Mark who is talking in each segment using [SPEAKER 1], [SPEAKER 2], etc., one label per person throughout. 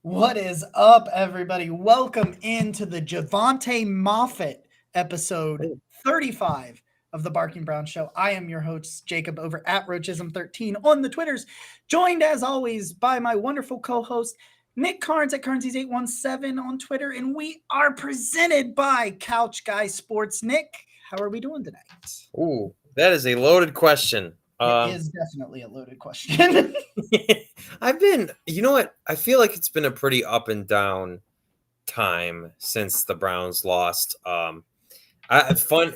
[SPEAKER 1] What is up, everybody? Welcome into the Javante Moffat episode 35 of the Barking Brown Show. I am your host, Jacob, over at Roachism13 on the Twitters, joined as always by my wonderful co-host, Nick Carnes at Carnesies817 on Twitter, and we are presented by Couch Guy Sports. Nick, how are we doing tonight?
[SPEAKER 2] Ooh, that is a loaded question.
[SPEAKER 1] It is definitely a loaded question.
[SPEAKER 2] You know what? I feel like it's been a pretty up and down time since the Browns lost.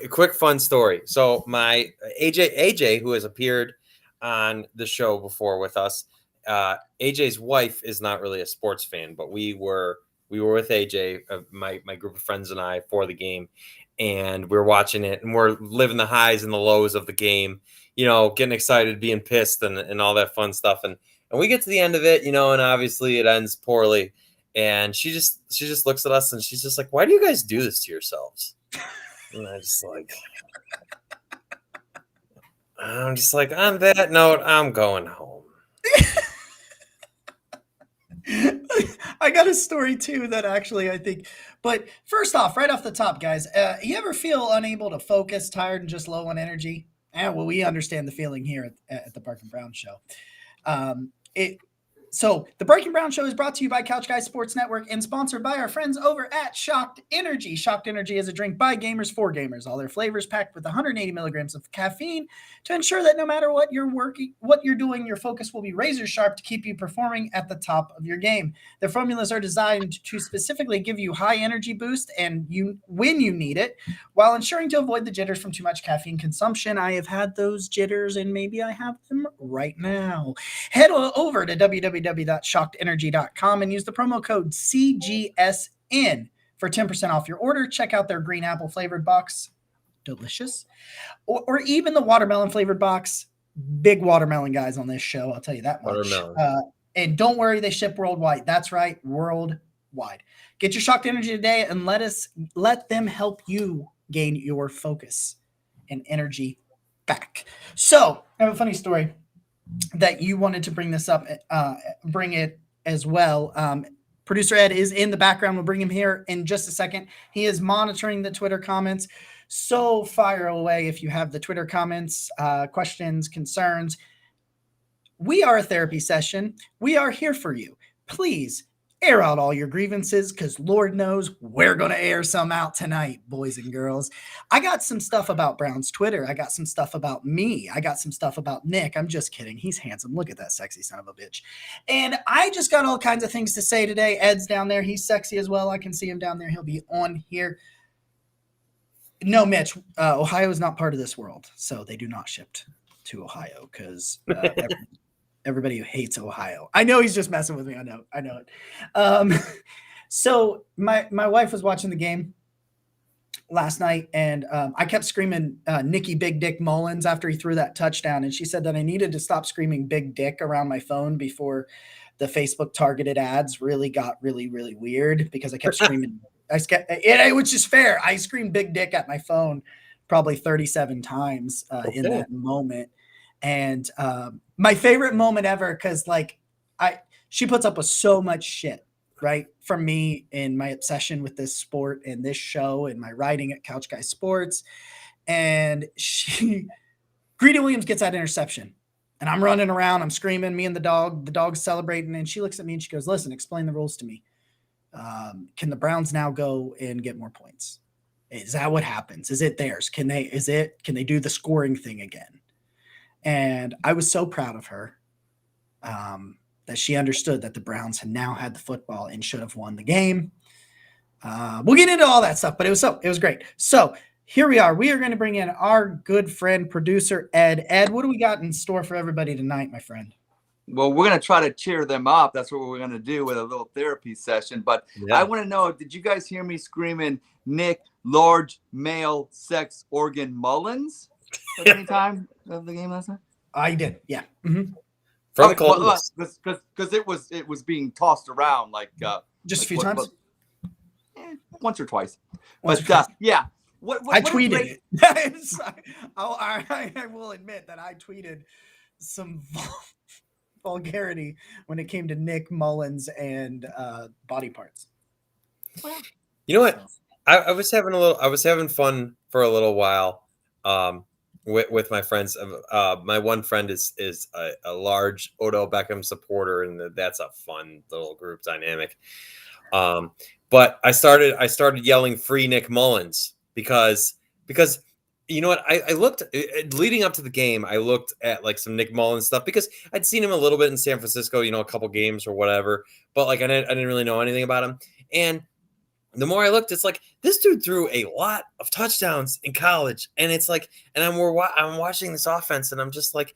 [SPEAKER 2] Quick fun story. So my AJ, who has appeared on the show before with us, AJ's wife is not really a sports fan, but we were with AJ, my group of friends and I, for the game, and we're watching it, and we're living the highs and the lows of the game. You know, getting excited, being pissed, and all that fun stuff. And we get to the end of it, and obviously it ends poorly. And she just looks at us and she's just like, "Why do you guys do this to yourselves?" And I'm just like, on that note, I'm going home.
[SPEAKER 1] I got a story too that actually I think, but first off, right off the top, guys, you ever feel unable to focus, tired, and just low on energy? Well, we understand the feeling here at the Barking Brown Show. So the Breaking Brown Show is brought to you by Couch Guy Sports Network and sponsored by our friends over at Shocked Energy. Shocked Energy is a drink by gamers for gamers. All their flavors packed with 180 milligrams of caffeine to ensure that no matter what you're doing, your focus will be razor sharp to keep you performing at the top of your game. Their formulas are designed to specifically give you high energy boost and when you need it, while ensuring to avoid the jitters from too much caffeine consumption. I have had those jitters and maybe I have them right now. Head over to www.shockedenergy.com and use the promo code CGSN for 10% off your order. Check out their green apple flavored box. Delicious. Or even the watermelon flavored box. Big watermelon guys on this show, I'll tell you that much. And don't worry, they ship worldwide. That's right, worldwide. Get your Shocked Energy today and let them help you gain your focus and energy back. So I have a funny story that you wanted to bring this up, bring it as well. Producer Ed is in the background. We'll bring him here in just a second. He is monitoring the Twitter comments. So fire away if you have the Twitter comments, questions, concerns. We are a therapy session. We are here for you. Please air out all your grievances, because Lord knows we're going to air some out tonight, boys and girls. I got some stuff about Brown's Twitter. I got some stuff about me. I got some stuff about Nick. I'm just kidding. He's handsome. Look at that sexy son of a bitch. And I just got all kinds of things to say today. Ed's down there. He's sexy as well. I can see him down there. He'll be on here. No, Mitch, Ohio is not part of this world, so they do not ship to Ohio because everybody who hates Ohio. I know he's just messing with me. I know it. So my wife was watching the game last night, and I kept screaming Nicky Big Dick Mullins after he threw that touchdown, and she said that I needed to stop screaming Big Dick around my phone before the Facebook targeted ads really got really, really weird, because I kept screaming. Which is fair. I screamed Big Dick at my phone probably 37 times in that moment. And my favorite moment ever, because she puts up with so much shit, right, from me in my obsession with this sport and this show and my writing at Couch Guy Sports. And Greedy Williams gets that interception, and I'm running around, I'm screaming, me and the dog's celebrating, and she looks at me and she goes, "Listen, explain the rules to me. Can the Browns now go and get more points? Is that what happens? Is it theirs? Can they do the scoring thing again?" And I was so proud of her that she understood that the Browns had now had the football and should have won the game. We'll get into all that stuff, but it was great. So here we are. We are going to bring in our good friend, producer Ed. Ed, what do we got in store for everybody tonight, my friend?
[SPEAKER 3] Well, we're going to try to cheer them up. That's what we're going to do with a little therapy session. But yeah. I want to know, did you guys hear me screaming Nick Large Male Sex Organ Mullins at any time of the game last night?
[SPEAKER 1] I did, yeah. Mm-hmm.
[SPEAKER 3] Because it was being tossed around
[SPEAKER 1] just a few times?
[SPEAKER 3] Once or twice.
[SPEAKER 1] Yeah. I tweeted it. I will admit that I tweeted some vulgarity when it came to Nick Mullins and body parts.
[SPEAKER 2] Well, you know what? I was having fun for a little while with my friends. My one friend is a large Odell Beckham supporter, and that's a fun little group dynamic. But I started yelling "Free Nick Mullins" because you know what? I looked leading up to the game. I looked at like some Nick Mullins stuff because I'd seen him a little bit in San Francisco, a couple games or whatever. But like I didn't really know anything about him. And the more I looked, it's like this dude threw a lot of touchdowns in college, and it's like, and I'm watching this offense, and I'm just like,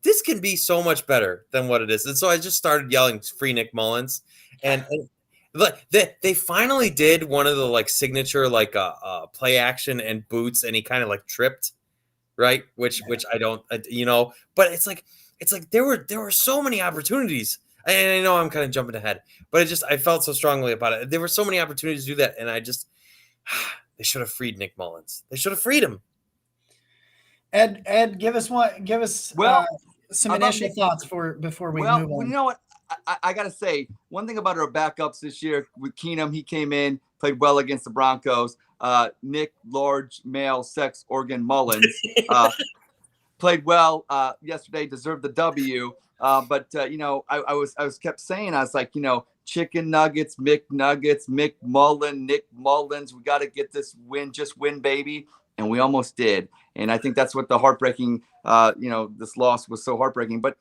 [SPEAKER 2] this can be so much better than what it is. And so I just started yelling "Free Nick Mullins," and they finally did one of the like signature like play action and boots, and he kind of like tripped, right? Which I don't, but it's like there were so many opportunities. And I know I'm kind of jumping ahead, but I felt so strongly about it. There were so many opportunities to do that, and they should have freed Nick Mullins. They should have freed him.
[SPEAKER 1] Ed, give us some initial thoughts before we move on.
[SPEAKER 3] Well, you know what? I got to say, one thing about our backups this year with Keenum, he came in, played well against the Broncos. Nick, large male sex organ Mullins, played well yesterday, deserved the W. But I was kept saying, I was like, chicken nuggets, Mick Mullen, Nick Mullins. We got to get this win, just win, baby. And we almost did. And I think that's what the heartbreaking, this loss was so heartbreaking. But,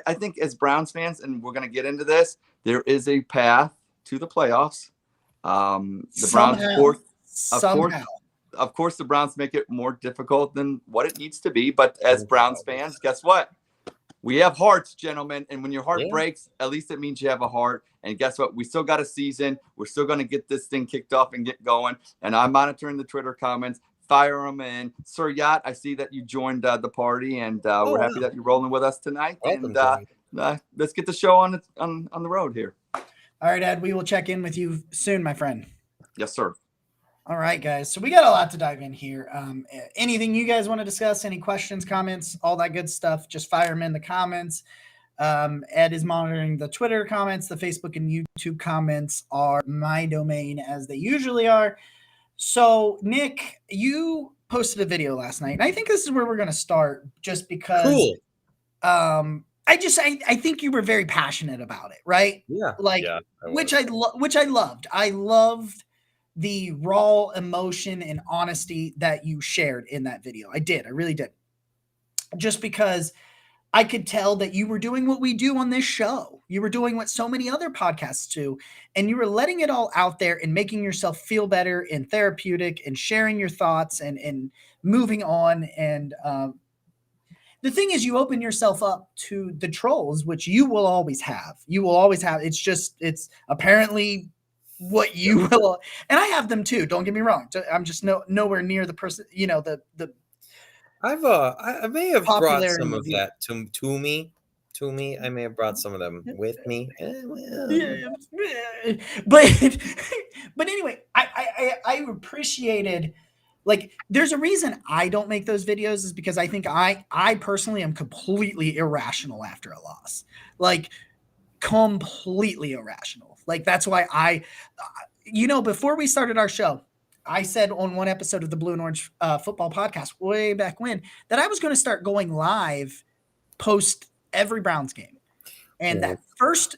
[SPEAKER 3] I think as Browns fans, and we're going to get into this, there is a path to the playoffs. The Browns, of course, the Browns make it more difficult than what it needs to be. But as Browns fans, guess what? We have hearts, gentlemen. And when your heart breaks, at least it means you have a heart. And guess what? We still got a season. We're still going to get this thing kicked off and get going. And I'm monitoring the Twitter comments. Fire them in. Sir Yacht, I see that you joined the party, and we're happy that you're rolling with us tonight. And let's get the show on the road here.
[SPEAKER 1] All right, Ed, we will check in with you soon, my friend.
[SPEAKER 3] Yes, sir.
[SPEAKER 1] All right, guys. So we got a lot to dive in here. Anything you guys want to discuss? Any questions, comments, all that good stuff? Just fire them in the comments. Ed is monitoring the Twitter comments. The Facebook and YouTube comments are my domain, as they usually are. So, Nick, you posted a video last night, and I think this is where we're going to start, just because.
[SPEAKER 2] Cool.
[SPEAKER 1] I think you were very passionate about it, right?
[SPEAKER 2] Yeah.
[SPEAKER 1] Which I loved. I loved the raw emotion and honesty that you shared in that video. I really did. Just because I could tell that you were doing what we do on this show. You were doing what so many other podcasts do, and you were letting it all out there and making yourself feel better and therapeutic and sharing your thoughts and moving on. And the thing is, you open yourself up to the trolls, which you will always have. It's apparently what you will. And I have them too. Don't get me wrong. I'm just nowhere near the person,
[SPEAKER 2] I may have brought some of that to me. I may have brought some of them with me.
[SPEAKER 1] But anyway, I appreciated, like, there's a reason I don't make those videos, is because I think I personally am completely irrational after a loss. Like, completely irrational. Like, that's why before we started our show, I said on one episode of the Blue and Orange Football Podcast way back when that I was going to start going live post every Browns game. And that first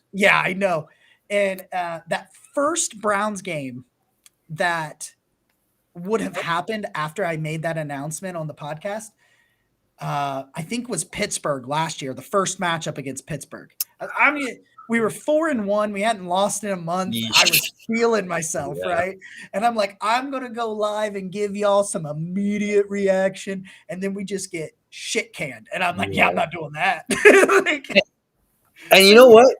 [SPEAKER 1] Browns game that would have happened after I made that announcement on the podcast, I think was Pittsburgh last year, the first matchup against Pittsburgh. I mean, we were 4-1. We hadn't lost in a month.
[SPEAKER 2] Yeesh.
[SPEAKER 1] I was feeling myself, right? And I'm like, I'm going to go live and give y'all some immediate reaction. And then we just get shit canned. And I'm like, I'm not doing that.
[SPEAKER 2] And you know what?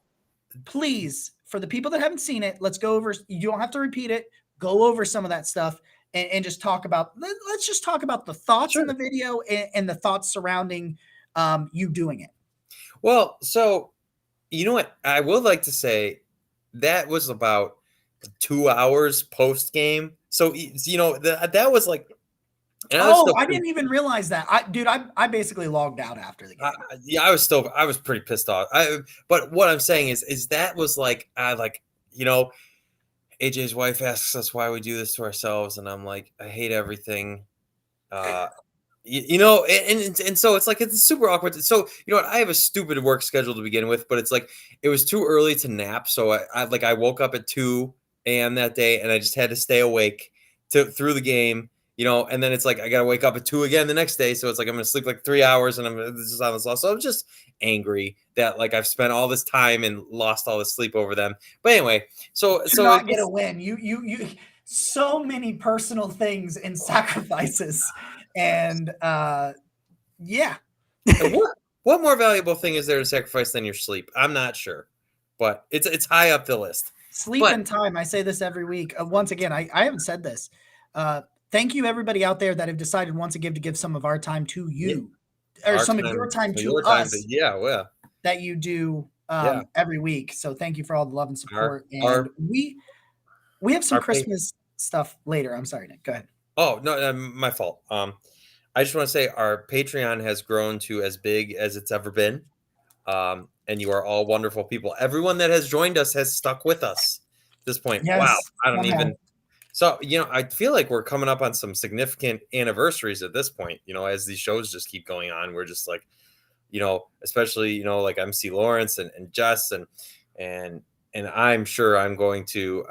[SPEAKER 1] Please, for the people that haven't seen it, let's go over. You don't have to repeat it. Go over some of that stuff and just talk about, let's just talk about the thoughts in the video and the thoughts surrounding you doing it.
[SPEAKER 2] Well, so you know what? I would like to say that was about 2 hours post game. So, that was like And
[SPEAKER 1] I didn't even realize that. I basically logged out after the game.
[SPEAKER 2] I was pretty pissed off. But what I'm saying is that was like, AJ's wife asks us why we do this to ourselves, and I'm like, I hate everything. And so it's like it's super awkward. So you know what? I have a stupid work schedule to begin with, but it's like it was too early to nap. So I woke up at 2 a.m. that day, and I just had to stay awake through the game. And then it's like I gotta wake up at 2 again the next day. So it's like I'm gonna sleep like 3 hours, and this is on this loss. So I'm just angry that like I've spent all this time and lost all this sleep over them. But anyway, so
[SPEAKER 1] not get a win. You so many personal things and sacrifices, and yeah.
[SPEAKER 2] What more valuable thing is there to sacrifice than your sleep? I'm not sure, but it's high up the list.
[SPEAKER 1] Sleep and time. I say this every week. Once again, I haven't said this. Thank you, everybody out there that have decided once again to give some of our time to you, or some of your time to us. That you do every week. So thank you for all the love and support. We have some Christmas stuff later. I'm sorry, Nick. Go ahead.
[SPEAKER 2] Oh no, my fault. I just want to say our Patreon has grown to as big as it's ever been, and you are all wonderful people. Everyone that has joined us has stuck with us at this point. Yes, wow, I don't even. So, I feel like we're coming up on some significant anniversaries at this point, as these shows just keep going on. We're just like, especially, like MC Lawrence and Jess and I'm sure I'm going to,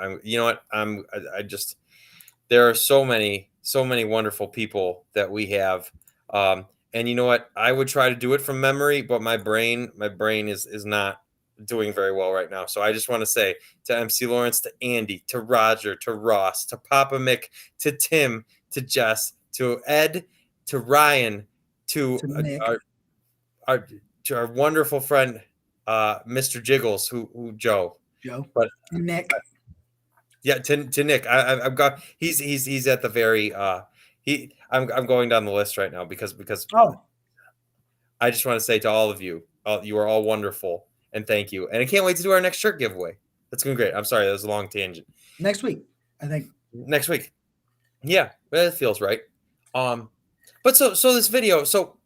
[SPEAKER 2] there are so many wonderful people that we have. And you know what, I would try to do it from memory, but my brain is not doing very well right now. So I just want to say to MC Lawrence, to Andy, to Roger, to Ross, to Papa Mick, to Tim, to Jess, to Ed, to Ryan, to our wonderful friend Mr. Jiggles, who Joe, but
[SPEAKER 1] Nick.
[SPEAKER 2] To Nick. I've got he's at the very I'm going down the list right now because I just want to say to all of you, you are all wonderful. And thank you. And I can't wait to do our next shirt giveaway. That's going to be great. I'm sorry. That was a long tangent.
[SPEAKER 1] Next week, I think.
[SPEAKER 2] Next week. Yeah, that feels right. But so this video, so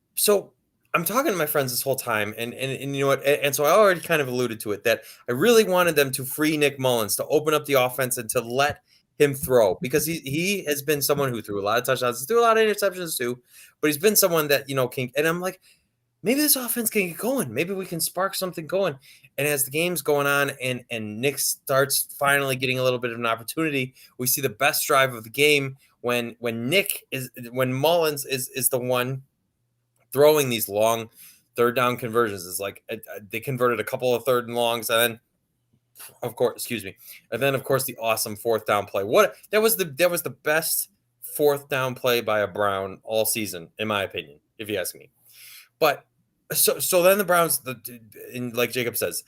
[SPEAKER 2] I'm talking to my friends this whole time, and you know what? And so I already kind of alluded to it, that I really wanted them to free Nick Mullins, to open up the offense and to let him throw, because he has been someone who threw a lot of touchdowns, threw a lot of interceptions too, but he's been someone that, can, and I'm like, maybe this offense can get going. Maybe we can spark something going. And as the game's going on and Nick starts finally getting a little bit of an opportunity, we see the best drive of the game when Mullins is the one throwing these long third down conversions. It's like they converted a couple of third and longs, and then of course the awesome fourth down play. That was the best fourth down play by a Brown all season, in my opinion, if you ask me. But so then the Browns, like Jacob says,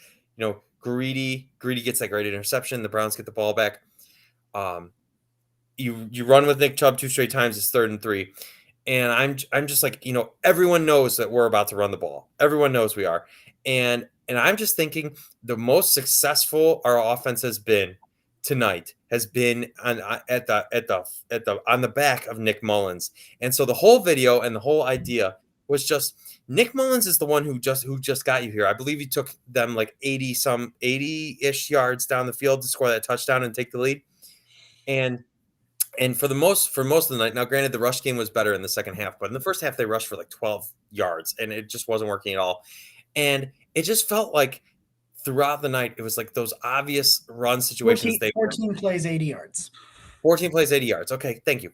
[SPEAKER 2] Greedy gets that great interception. The Browns get the ball back. You run with Nick Chubb 2 straight times. It's 3rd and 3, and I'm just like, everyone knows that we're about to run the ball. Everyone knows we are, and I'm just thinking the most successful our offense has been tonight has been on the back of Nick Mullins. And so the whole video and the whole idea was just Nick Mullins is the one who just got you here. I believe he took them like 80-ish yards down the field to score that touchdown and take the lead. And for most of the night, now granted the rush game was better in the second half, but in the first half they rushed for like 12 yards and it just wasn't working at all. And it just felt like throughout the night it was like those obvious run situations.
[SPEAKER 1] 14 plays, 80 yards.
[SPEAKER 2] 14 plays, 80 yards. Okay, thank you.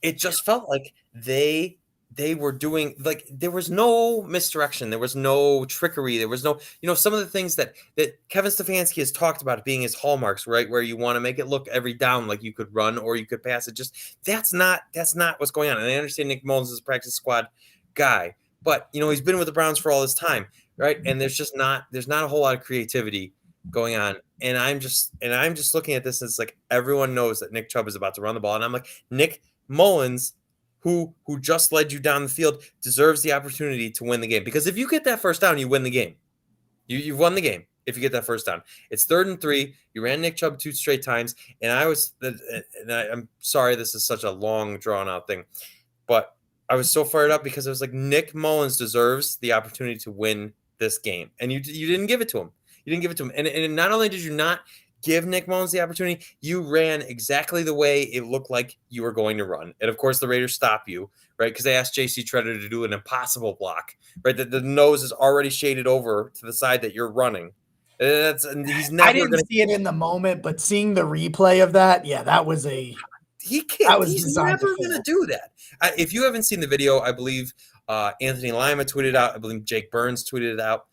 [SPEAKER 2] It just felt like they were doing, like, there was no misdirection. There was no trickery. There was no, some of the things that Kevin Stefanski has talked about being his hallmarks, right? Where you want to make it look every down like you could run or you could pass it. Just that's not what's going on. And I understand Nick Mullins is a practice squad guy, but he's been with the Browns for all this time, right? And there's not a whole lot of creativity going on. And I'm just looking at this and it's like everyone knows that Nick Chubb is about to run the ball. And I'm like, Nick Mullins, who just led you down the field, deserves the opportunity to win the game. Because if you get that first down, you win the game. You've won the game if you get that first down. It's 3rd and 3. You ran Nick Chubb 2 straight times. And I'm sorry, this is such a long, drawn-out thing. but I was so fired up because I was like, Nick Mullins deserves the opportunity to win this game, and you didn't give it to him. You didn't give it to him, and not only did you not give Nick Mullins the opportunity, you ran exactly the way it looked like you were going to run, and of course the Raiders stop you, right? Because they asked J.C. Treader to do an impossible block, right? That the nose is already shaded over to the side that you're running. And he's never.
[SPEAKER 1] I didn't see it in the moment, but seeing the replay of that, yeah, that was
[SPEAKER 2] he can't.
[SPEAKER 1] That was
[SPEAKER 2] He's
[SPEAKER 1] designed to
[SPEAKER 2] never going to do that. If you haven't seen the video, I believe Anthony Lima tweeted out. I believe Jake Burns tweeted it out.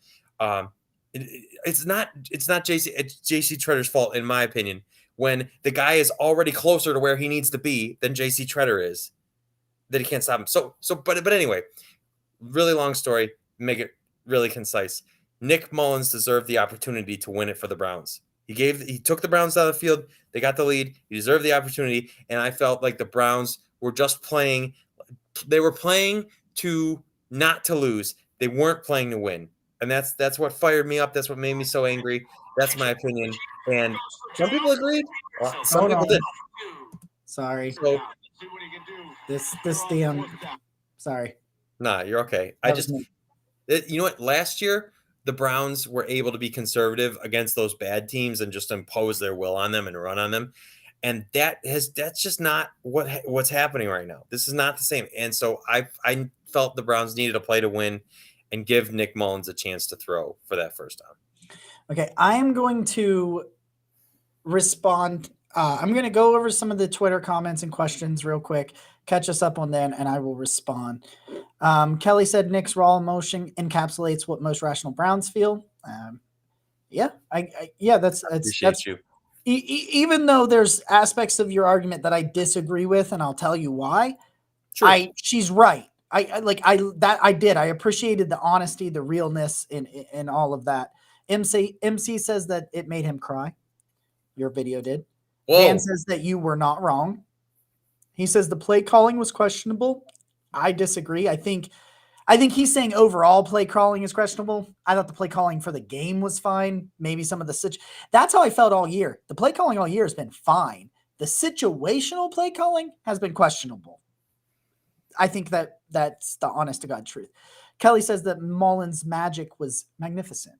[SPEAKER 2] It's not JC. It's JC Treader's fault, in my opinion. When the guy is already closer to where he needs to be than JC Treader is, that he can't stop him. But anyway, really long story. Make it really concise. Nick Mullins deserved the opportunity to win it for the Browns. He took the Browns down the field. They got the lead. He deserved the opportunity, and I felt like the Browns were just playing. They were playing to not to lose. They weren't playing to win, and that's what fired me up. That's what made me so angry. That's my opinion, and some people agreed. Some people didn't.
[SPEAKER 1] Sorry.
[SPEAKER 2] So,
[SPEAKER 1] this sorry.
[SPEAKER 2] Nah, you're okay. You know what? Last year, the Browns were able to be conservative against those bad teams and just impose their will on them and run on them. And that's just not what's happening right now. This is not the same. And so I felt the Browns needed a play to win and give Nick Mullins a chance to throw for that first down.
[SPEAKER 1] Okay, I am going to respond. I'm going to go over some of the Twitter comments and questions real quick. Catch us up on them, and I will respond. Kelly said Nick's raw emotion encapsulates what most rational Browns feel. That's
[SPEAKER 2] you.
[SPEAKER 1] Even though there's aspects of your argument that I disagree with, and I'll tell you why. Sure. She's right. I appreciated the honesty, the realness in all of that. MC says that it made him cry. Your video did.
[SPEAKER 2] Whoa.
[SPEAKER 1] Dan says that you were not wrong. He says the play calling was questionable. I disagree. I think he's saying overall play calling is questionable. I thought the play calling for the game was fine. Maybe some of the that's how I felt all year. The play calling all year has been fine. The situational play calling has been questionable. I think that's the honest to God truth. Kelly says that Mullins' magic was magnificent.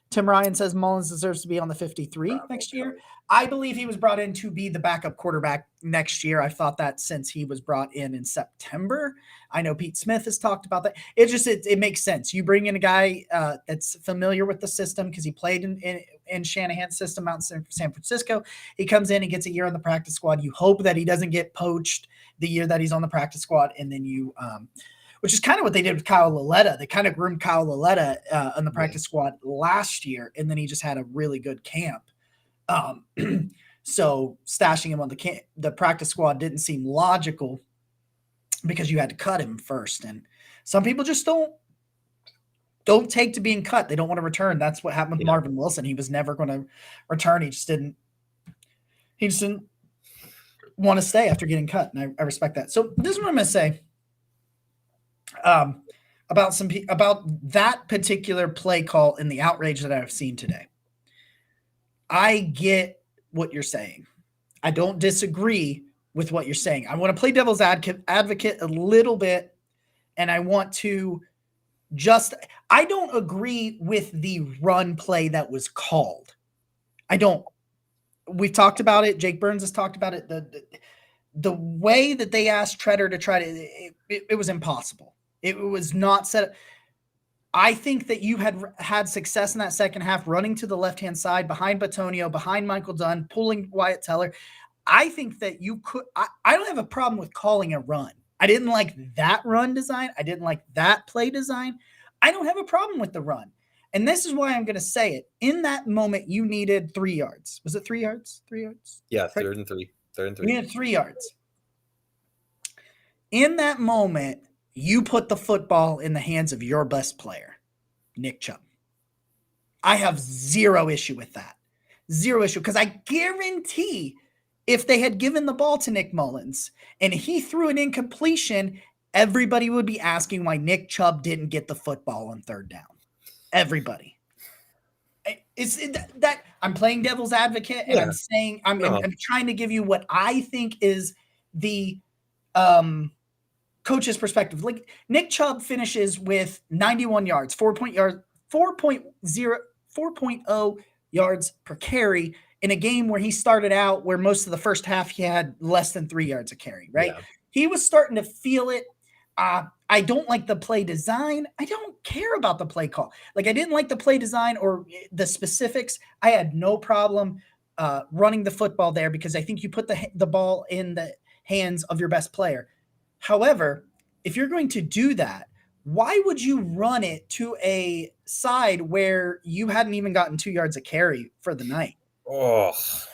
[SPEAKER 1] Tim Ryan says Mullins deserves to be on the 53 next year. I believe he was brought in to be the backup quarterback next year. I've thought that since he was brought in September. I know Pete Smith has talked about that. It makes sense. You bring in a guy that's familiar with the system because he played in Shanahan's system out in San Francisco. He comes in and gets a year on the practice squad. You hope that he doesn't get poached the year that he's on the practice squad, and then you which is kind of what they did with Kyle Lauletta. They kind of groomed Kyle Lauletta on the practice squad last year, and then he just had a really good camp. So stashing him on the practice squad didn't seem logical because you had to cut him first. And some people just don't take to being cut. They don't want to return. That's what happened with Marvin Wilson. He was never going to return. He just didn't want to stay after getting cut. And I respect that. So this is what I'm going to say. About that particular play call and the outrage that I've seen today. I get what you're saying. I don't disagree with what you're saying. I want to play devil's advocate a little bit, and I want to I don't agree with the run play that was called. I don't. We've talked about it. Jake Burns has talked about it. The way that they asked Treader to try to, it was impossible. It was not set up. I think that you had success in that second half, running to the left-hand side behind Batonio, behind Michael Dunn, pulling Wyatt Teller. I think that you could – I don't have a problem with calling a run. I didn't like that run design. I didn't like that play design. I don't have a problem with the run. And this is why I'm going to say it. In that moment, you needed 3 yards. Was it 3 yards? 3 yards?
[SPEAKER 2] Yeah, third and three.
[SPEAKER 1] You needed 3 yards. In that moment – you put the football in the hands of your best player, Nick Chubb. I have zero issue with that. Zero issue. Because I guarantee if they had given the ball to Nick Mullins and he threw an incompletion, everybody would be asking why Nick Chubb didn't get the football on third down. Everybody. I'm playing devil's advocate, and I'm saying I'm trying to give you what I think is the coach's perspective. Like Nick Chubb finishes with 91 yards, 4.0 yards per carry in a game where he started out where most of the first half he had less than 3 yards a carry, right?
[SPEAKER 2] Yeah.
[SPEAKER 1] He was starting to feel it. I don't like the play design. I don't care about the play call. Like I didn't like the play design or the specifics. I had no problem running the football there because I think you put the ball in the hands of your best player. However, if you're going to do that, why would you run it to a side where you hadn't even gotten 2 yards a carry for the night?
[SPEAKER 2] Oh,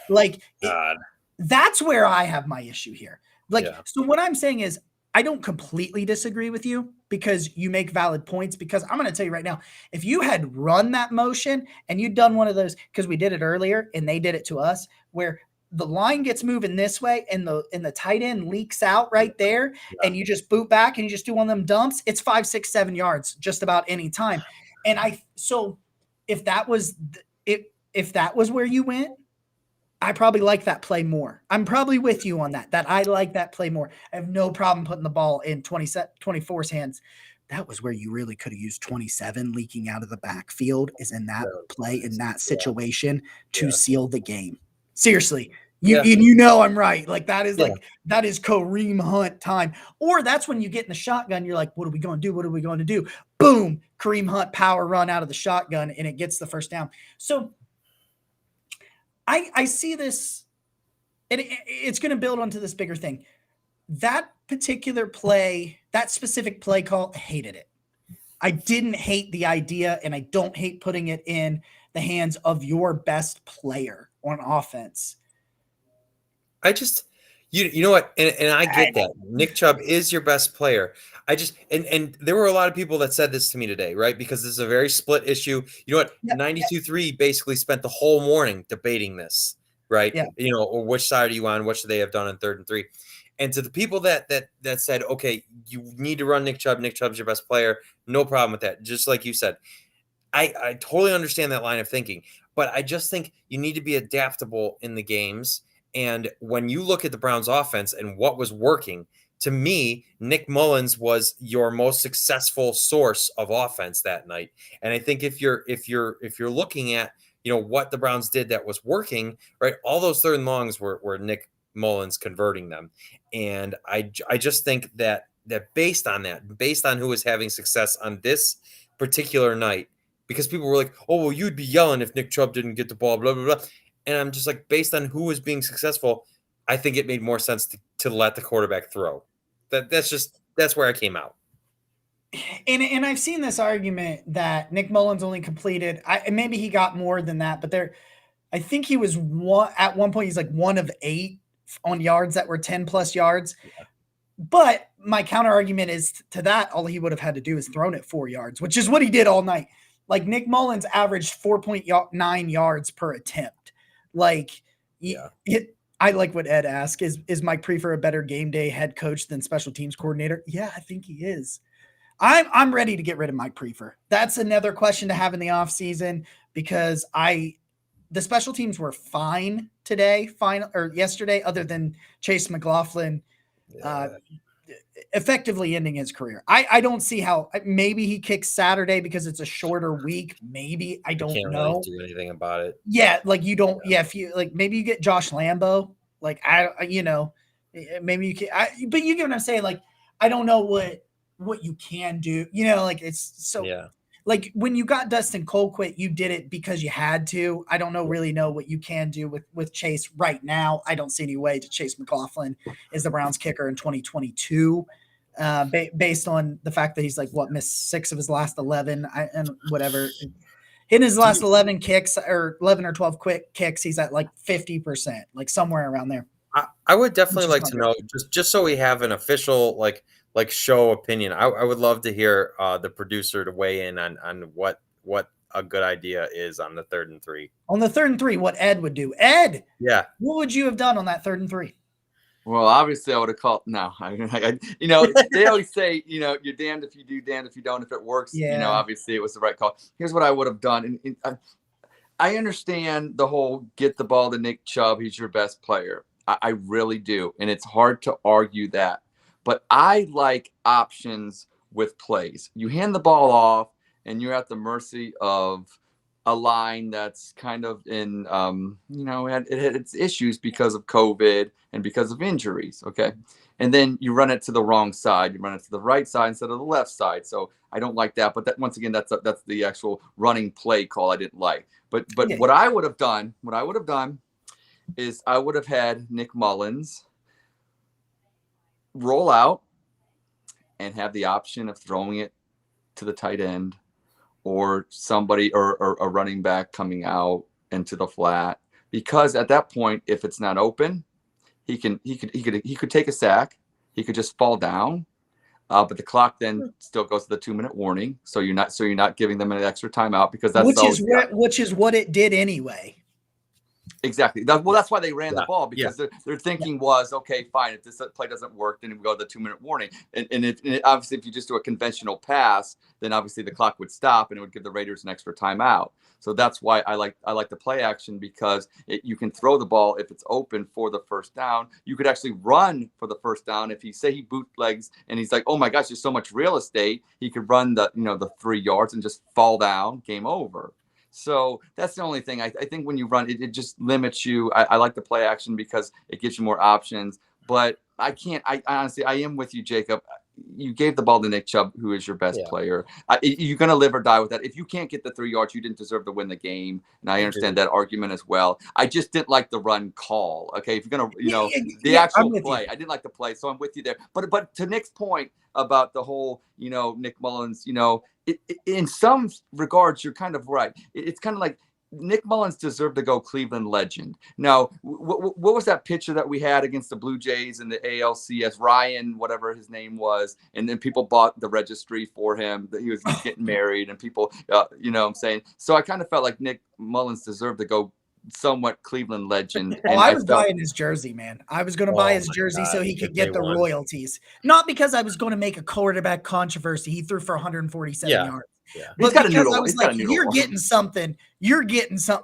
[SPEAKER 1] like
[SPEAKER 2] God.
[SPEAKER 1] That's where I have my issue here. Like,
[SPEAKER 2] Yeah.
[SPEAKER 1] So what I'm saying is I don't completely disagree with you because you make valid points, because I'm going to tell you right now, if you had run that motion and you'd done one of those, because we did it earlier and they did it to us, where the line gets moving this way and the tight end leaks out right there, and you just boot back and you just do one of them dumps, it's 5, 6, 7 yards just about any time. And so if that was where you went, I probably like that play more. I'm probably with you on that I like that play more. I have no problem putting the ball in 24's hands. That was where you really could have used 27 leaking out of the backfield, is in that play, in that situation, to seal the game. Seriously. I'm right. Like that is that is Kareem Hunt time. Or that's when you get in the shotgun, you're like, what are we going to do? What are we going to do? Boom, Kareem Hunt power run out of the shotgun and it gets the first down. So I see this, and it's going to build onto this bigger thing. That particular play, that specific play call, I hated it. I didn't hate the idea, and I don't hate putting it in the hands of your best player on offense.
[SPEAKER 2] I just, you know what, and I get that. Nick Chubb is your best player. I just, and there were a lot of people that said this to me today, right? Because this is a very split issue. You know what? 92.3 basically spent the whole morning debating this, right?
[SPEAKER 1] Yeah.
[SPEAKER 2] Or which side are you on? What should they have done on 3rd and 3? And to the people that said, okay, you need to run Nick Chubb. Nick Chubb's your best player. No problem with that. Just like you said, I totally understand that line of thinking, but I just think you need to be adaptable in the games. And when you look at the Browns offense and what was working, to me, Nick Mullins was your most successful source of offense that night. And I think if you're looking at, what the Browns did that was working, right, all those 3rd and longs were Nick Mullins converting them. And I just think that based on who was having success on this particular night, because people were like, oh, well, you'd be yelling if Nick Chubb didn't get the ball, blah, blah, blah. And I'm just like, based on who was being successful, I think it made more sense to let the quarterback throw. That's where I came out.
[SPEAKER 1] And I've seen this argument that Nick Mullins only completed, maybe he got more than that, but I think he was at one point, he's like 1 of 8 on yards that were 10 plus yards. Yeah. But my counter argument is to that, all he would have had to do is thrown it 4 yards, which is what he did all night. Like Nick Mullins averaged 4.9 yards per attempt. Like, I like what Ed asked, is Mike Prefer a better game day head coach than special teams coordinator? Yeah, I think he is. I'm ready to get rid of Mike Prefer. That's another question to have in the offseason, because the special teams were fine yesterday, other than Chase McLaughlin effectively ending his career. I don't see how. Maybe he kicks Saturday because it's a shorter week. Maybe I don't know.
[SPEAKER 2] Really do anything about it.
[SPEAKER 1] Yeah, like you don't. Yeah, if you maybe you get Josh Lambo. Like maybe you can. But you get what I'm saying. Like I don't know what you can do. Like it's so. Yeah. Like when you got Dustin Colquitt, you did it because you had to. I don't really know what you can do with Chase right now. I don't see any way to Chase McLaughlin is the Browns kicker in 2022, based on the fact that he's missed 6 of his last 11 and whatever. In his last 11 kicks or 11 or 12 quick kicks, he's at 50%, somewhere around there.
[SPEAKER 2] I would definitely like to know, just so we have an official show opinion. I would love to hear the producer to weigh in on what a good idea is on the 3rd and 3.
[SPEAKER 1] On the 3rd and 3, what Ed would do. Ed,
[SPEAKER 2] yeah,
[SPEAKER 1] what would you have done on that 3rd and 3?
[SPEAKER 3] Well, obviously, I would have called. No, they always say, you're damned if you do, damned if you don't. If it works, obviously, it was the right call. Here's what I would have done. And I understand the whole get the ball to Nick Chubb. He's your best player. I really do. And it's hard to argue that. but I like options with plays. You hand the ball off, and you're at the mercy of a line that's kind of in, it had its issues because of COVID and because of injuries. Okay. And then you run it to the wrong side. You run it to the right side instead of the left side. So I don't like that. But that, once again, that's the actual running play call I didn't like. But what I would have done is I would have had Nick Mullins roll out and have the option of throwing it to the tight end, or somebody or a running back coming out into the flat, because at that point, if it's not open, he could take a sack, he could just fall down, but the clock then still goes to the 2-minute warning. So you're not giving them an extra timeout, because that's
[SPEAKER 1] which is what it did anyway.
[SPEAKER 3] Exactly. That's why they ran the ball, because their thinking was, okay, fine, if this play doesn't work, then we go to the 2-minute warning. And obviously, if you just do a conventional pass, then obviously the clock would stop and it would give the Raiders an extra timeout. So that's why I like the play action, because you can throw the ball if it's open for the first down. You could actually run for the first down. If he bootlegs and he's like, oh my gosh, there's so much real estate, he could run the 3 yards and just fall down, game over. So that's the only thing. I think when you run, it just limits you. I like the play action because it gives you more options. But I honestly, I am with you, Jacob. You gave the ball to Nick Chubb, who is your best player. You're going to live or die with that. If you can't get the 3 yards, you didn't deserve to win the game. And I understand that argument as well. I just didn't like the run call. Okay, if you're going to, the actual play, I didn't like the play. So I'm with you there. But to Nick's point about the whole, Nick Mullins, in some regards, you're kind of right. It's kind of like Nick Mullins deserved to go Cleveland legend. Now, what was that picture that we had against the Blue Jays in the ALCS? Ryan, whatever his name was, and then people bought the registry for him that he was getting married, and people, what I'm saying. So I kind of felt like Nick Mullins deserved to go somewhat Cleveland legend.
[SPEAKER 1] And I was buying his jersey, man. I was going to buy his jersey so he could get the royalties. Not because I was going to make a quarterback controversy. He threw for 147 yards.
[SPEAKER 3] Yeah.
[SPEAKER 1] But because I was like, you're getting something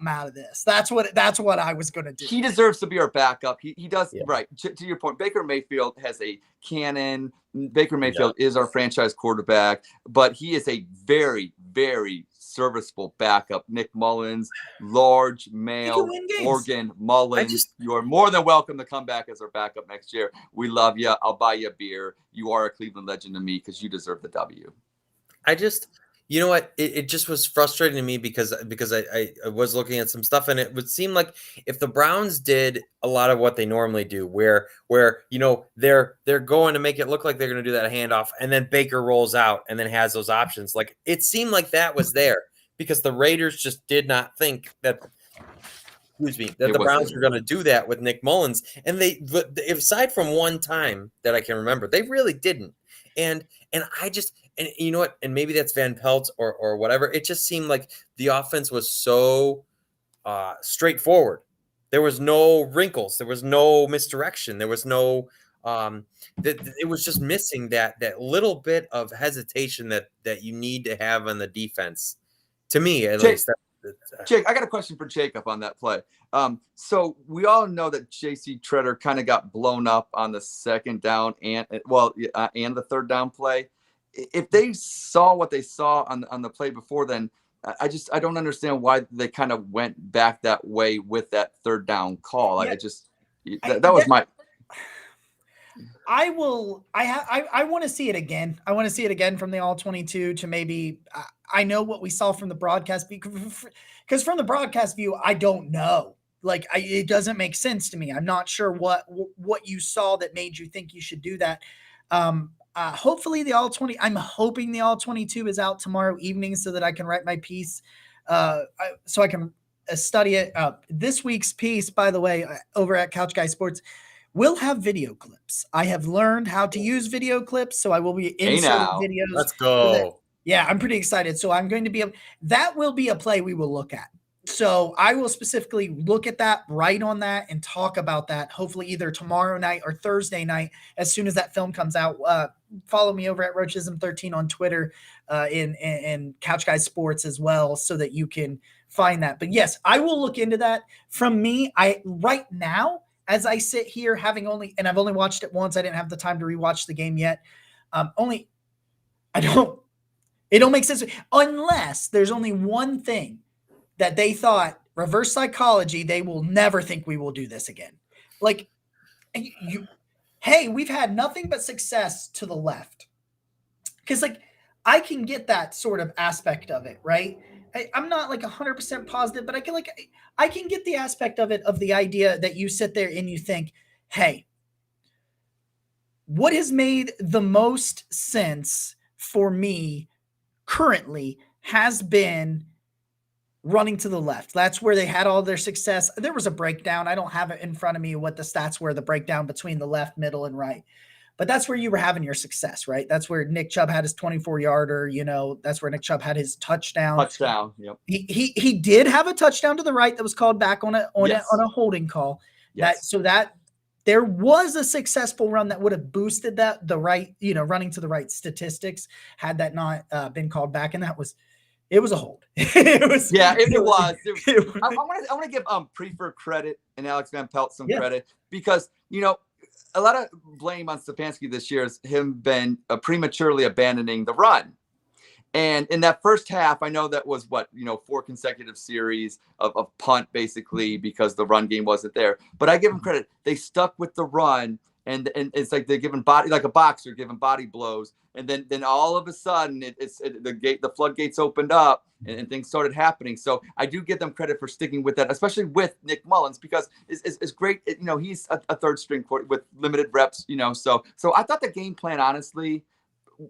[SPEAKER 1] out of this. That's what I was going to do.
[SPEAKER 3] He deserves to be our backup. He does, right. To your point, Baker Mayfield has a cannon. Baker Mayfield is our franchise quarterback, but he is a very, very serviceable backup. Nick Mullins, large male organ Mullins. You are more than welcome to come back as our backup next year. We love you. I'll buy you a beer. You are a Cleveland legend to me because you deserve the W.
[SPEAKER 2] You know what? It just was frustrating to me because I was looking at some stuff, and it would seem like if the Browns did a lot of what they normally do, where they're going to make it look like they're going to do that handoff, and then Baker rolls out and then has those options. Like, it seemed like that was there because the Raiders just did not think that. The Browns were going to do that with Nick Mullins, and they, aside from one time that I can remember, they really didn't. And I just. And you know what? And maybe that's Van Pelt or whatever. It just seemed like the offense was so straightforward. There was no wrinkles. There was no misdirection. There was no it was just missing that little bit of hesitation that you need to have on the defense. To me, at least.
[SPEAKER 3] Jake, I got a question for Jacob on that play. So we all know that J.C. Treader kind of got blown up on the second down and the third down play. If they saw what they saw on the play before, then I don't understand why they kind of went back that way with that third down call. I was my.
[SPEAKER 1] I want to see it again. I want to see it again from the all 22 to maybe. I know what we saw from the broadcast because from the broadcast view, I don't know. Like, it doesn't make sense to me. I'm not sure what you saw that made you think you should do that. Hopefully the all 20, I'm hoping the all 22 is out tomorrow evening so that I can write my piece. So I can study it. This week's piece, by the way, over at Couch Guy Sports, will have video clips. I have learned how to use video clips, so I will be inserting videos.
[SPEAKER 2] Let's go.
[SPEAKER 1] Yeah, I'm pretty excited. So I'm going to be that will be a play we will look at. So I will specifically look at that, write on that, and talk about that, hopefully either tomorrow night or Thursday night as soon as that film comes out. Follow me over at Roachism13 on Twitter and Couch Guy Sports as well so that you can find that. But yes, I will look into that. From me, right now, as I sit here having I've only watched it once. I didn't have the time to rewatch the game yet. It don't make sense unless there's only one thing that they thought, reverse psychology, they will never think we will do this again. Like, hey, we've had nothing but success to the left. Because, like, I can get that sort of aspect of it, right? I'm not like 100% positive, but I can get the aspect of it, of the idea that you sit there and you think, hey, what has made the most sense for me currently has been running to the left. That's where they had all their success. There was a breakdown. I don't have it in front of me what the stats were, the breakdown between the left, middle, and right. But that's where you were having your success, right? That's where Nick Chubb had his 24-yarder. That's where Nick Chubb had his touchdown.
[SPEAKER 3] Yep.
[SPEAKER 1] He did have a touchdown to the right that was called back on a holding call.
[SPEAKER 3] Yes.
[SPEAKER 1] That there was a successful run that would have boosted the right, running to the right statistics had that not been called back, and it was a hold. It was.
[SPEAKER 3] I want to give Prefer credit and Alex Van Pelt some credit because a lot of blame on Stefanski this year is him been prematurely abandoning the run. And in that first half, I know that was 4 consecutive series of punt, basically, because the run game wasn't there. But I give them credit. They stuck with the run, and it's like they're giving body, like a boxer giving body blows. And then all of a sudden, the floodgates opened up and things started happening. So I do give them credit for sticking with that, especially with Nick Mullins, because it's great. He's a third string with limited reps. So I thought the game plan, honestly,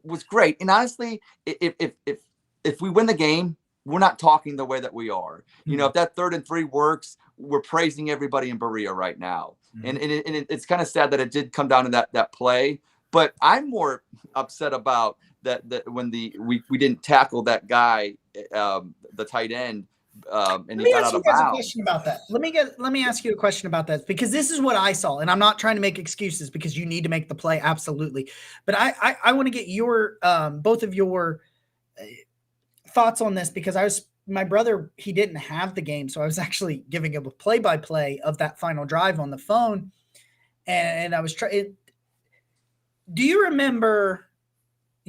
[SPEAKER 3] was great. And honestly, if we win the game, we're not talking the way that we are. If that 3rd and 3 works, we're praising everybody in Berea right now. And it's kind of sad that it did come down to that play. But I'm more upset about that when we didn't tackle that guy, the tight end, and he got out of bounds.
[SPEAKER 1] Question about that. Let me ask you a question about that, because this is what I saw, and I'm not trying to make excuses because you need to make the play, absolutely. But I want to get your both of your thoughts on this, because my brother, he didn't have the game, so I was actually giving him a play-by-play of that final drive on the phone, and I was trying. Do you remember?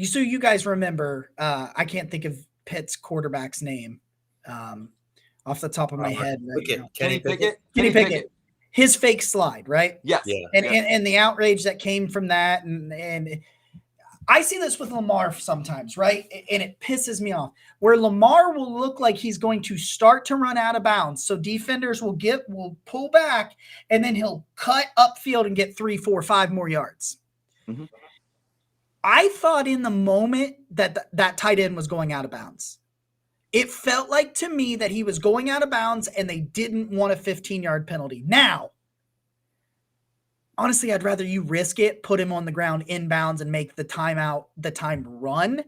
[SPEAKER 1] So you guys remember? I can't think of Pitt's quarterback's name off the top of my head. Right now.
[SPEAKER 3] Kenny Pickett.
[SPEAKER 1] Kenny Pickett. His fake slide, right?
[SPEAKER 3] Yes.
[SPEAKER 2] Yeah.
[SPEAKER 1] And the outrage that came from that, and I see this with Lamar sometimes, right? And it pisses me off, where Lamar will look like he's going to start to run out of bounds. So defenders will pull back, and then he'll cut upfield and get 3, 4, 5 more yards.
[SPEAKER 3] Mm-hmm.
[SPEAKER 1] I thought in the moment that tight end was going out of bounds. It felt like to me that he was going out of bounds and they didn't want a 15-yard penalty. Now, honestly, I'd rather you risk it, put him on the ground inbounds, and make the time run.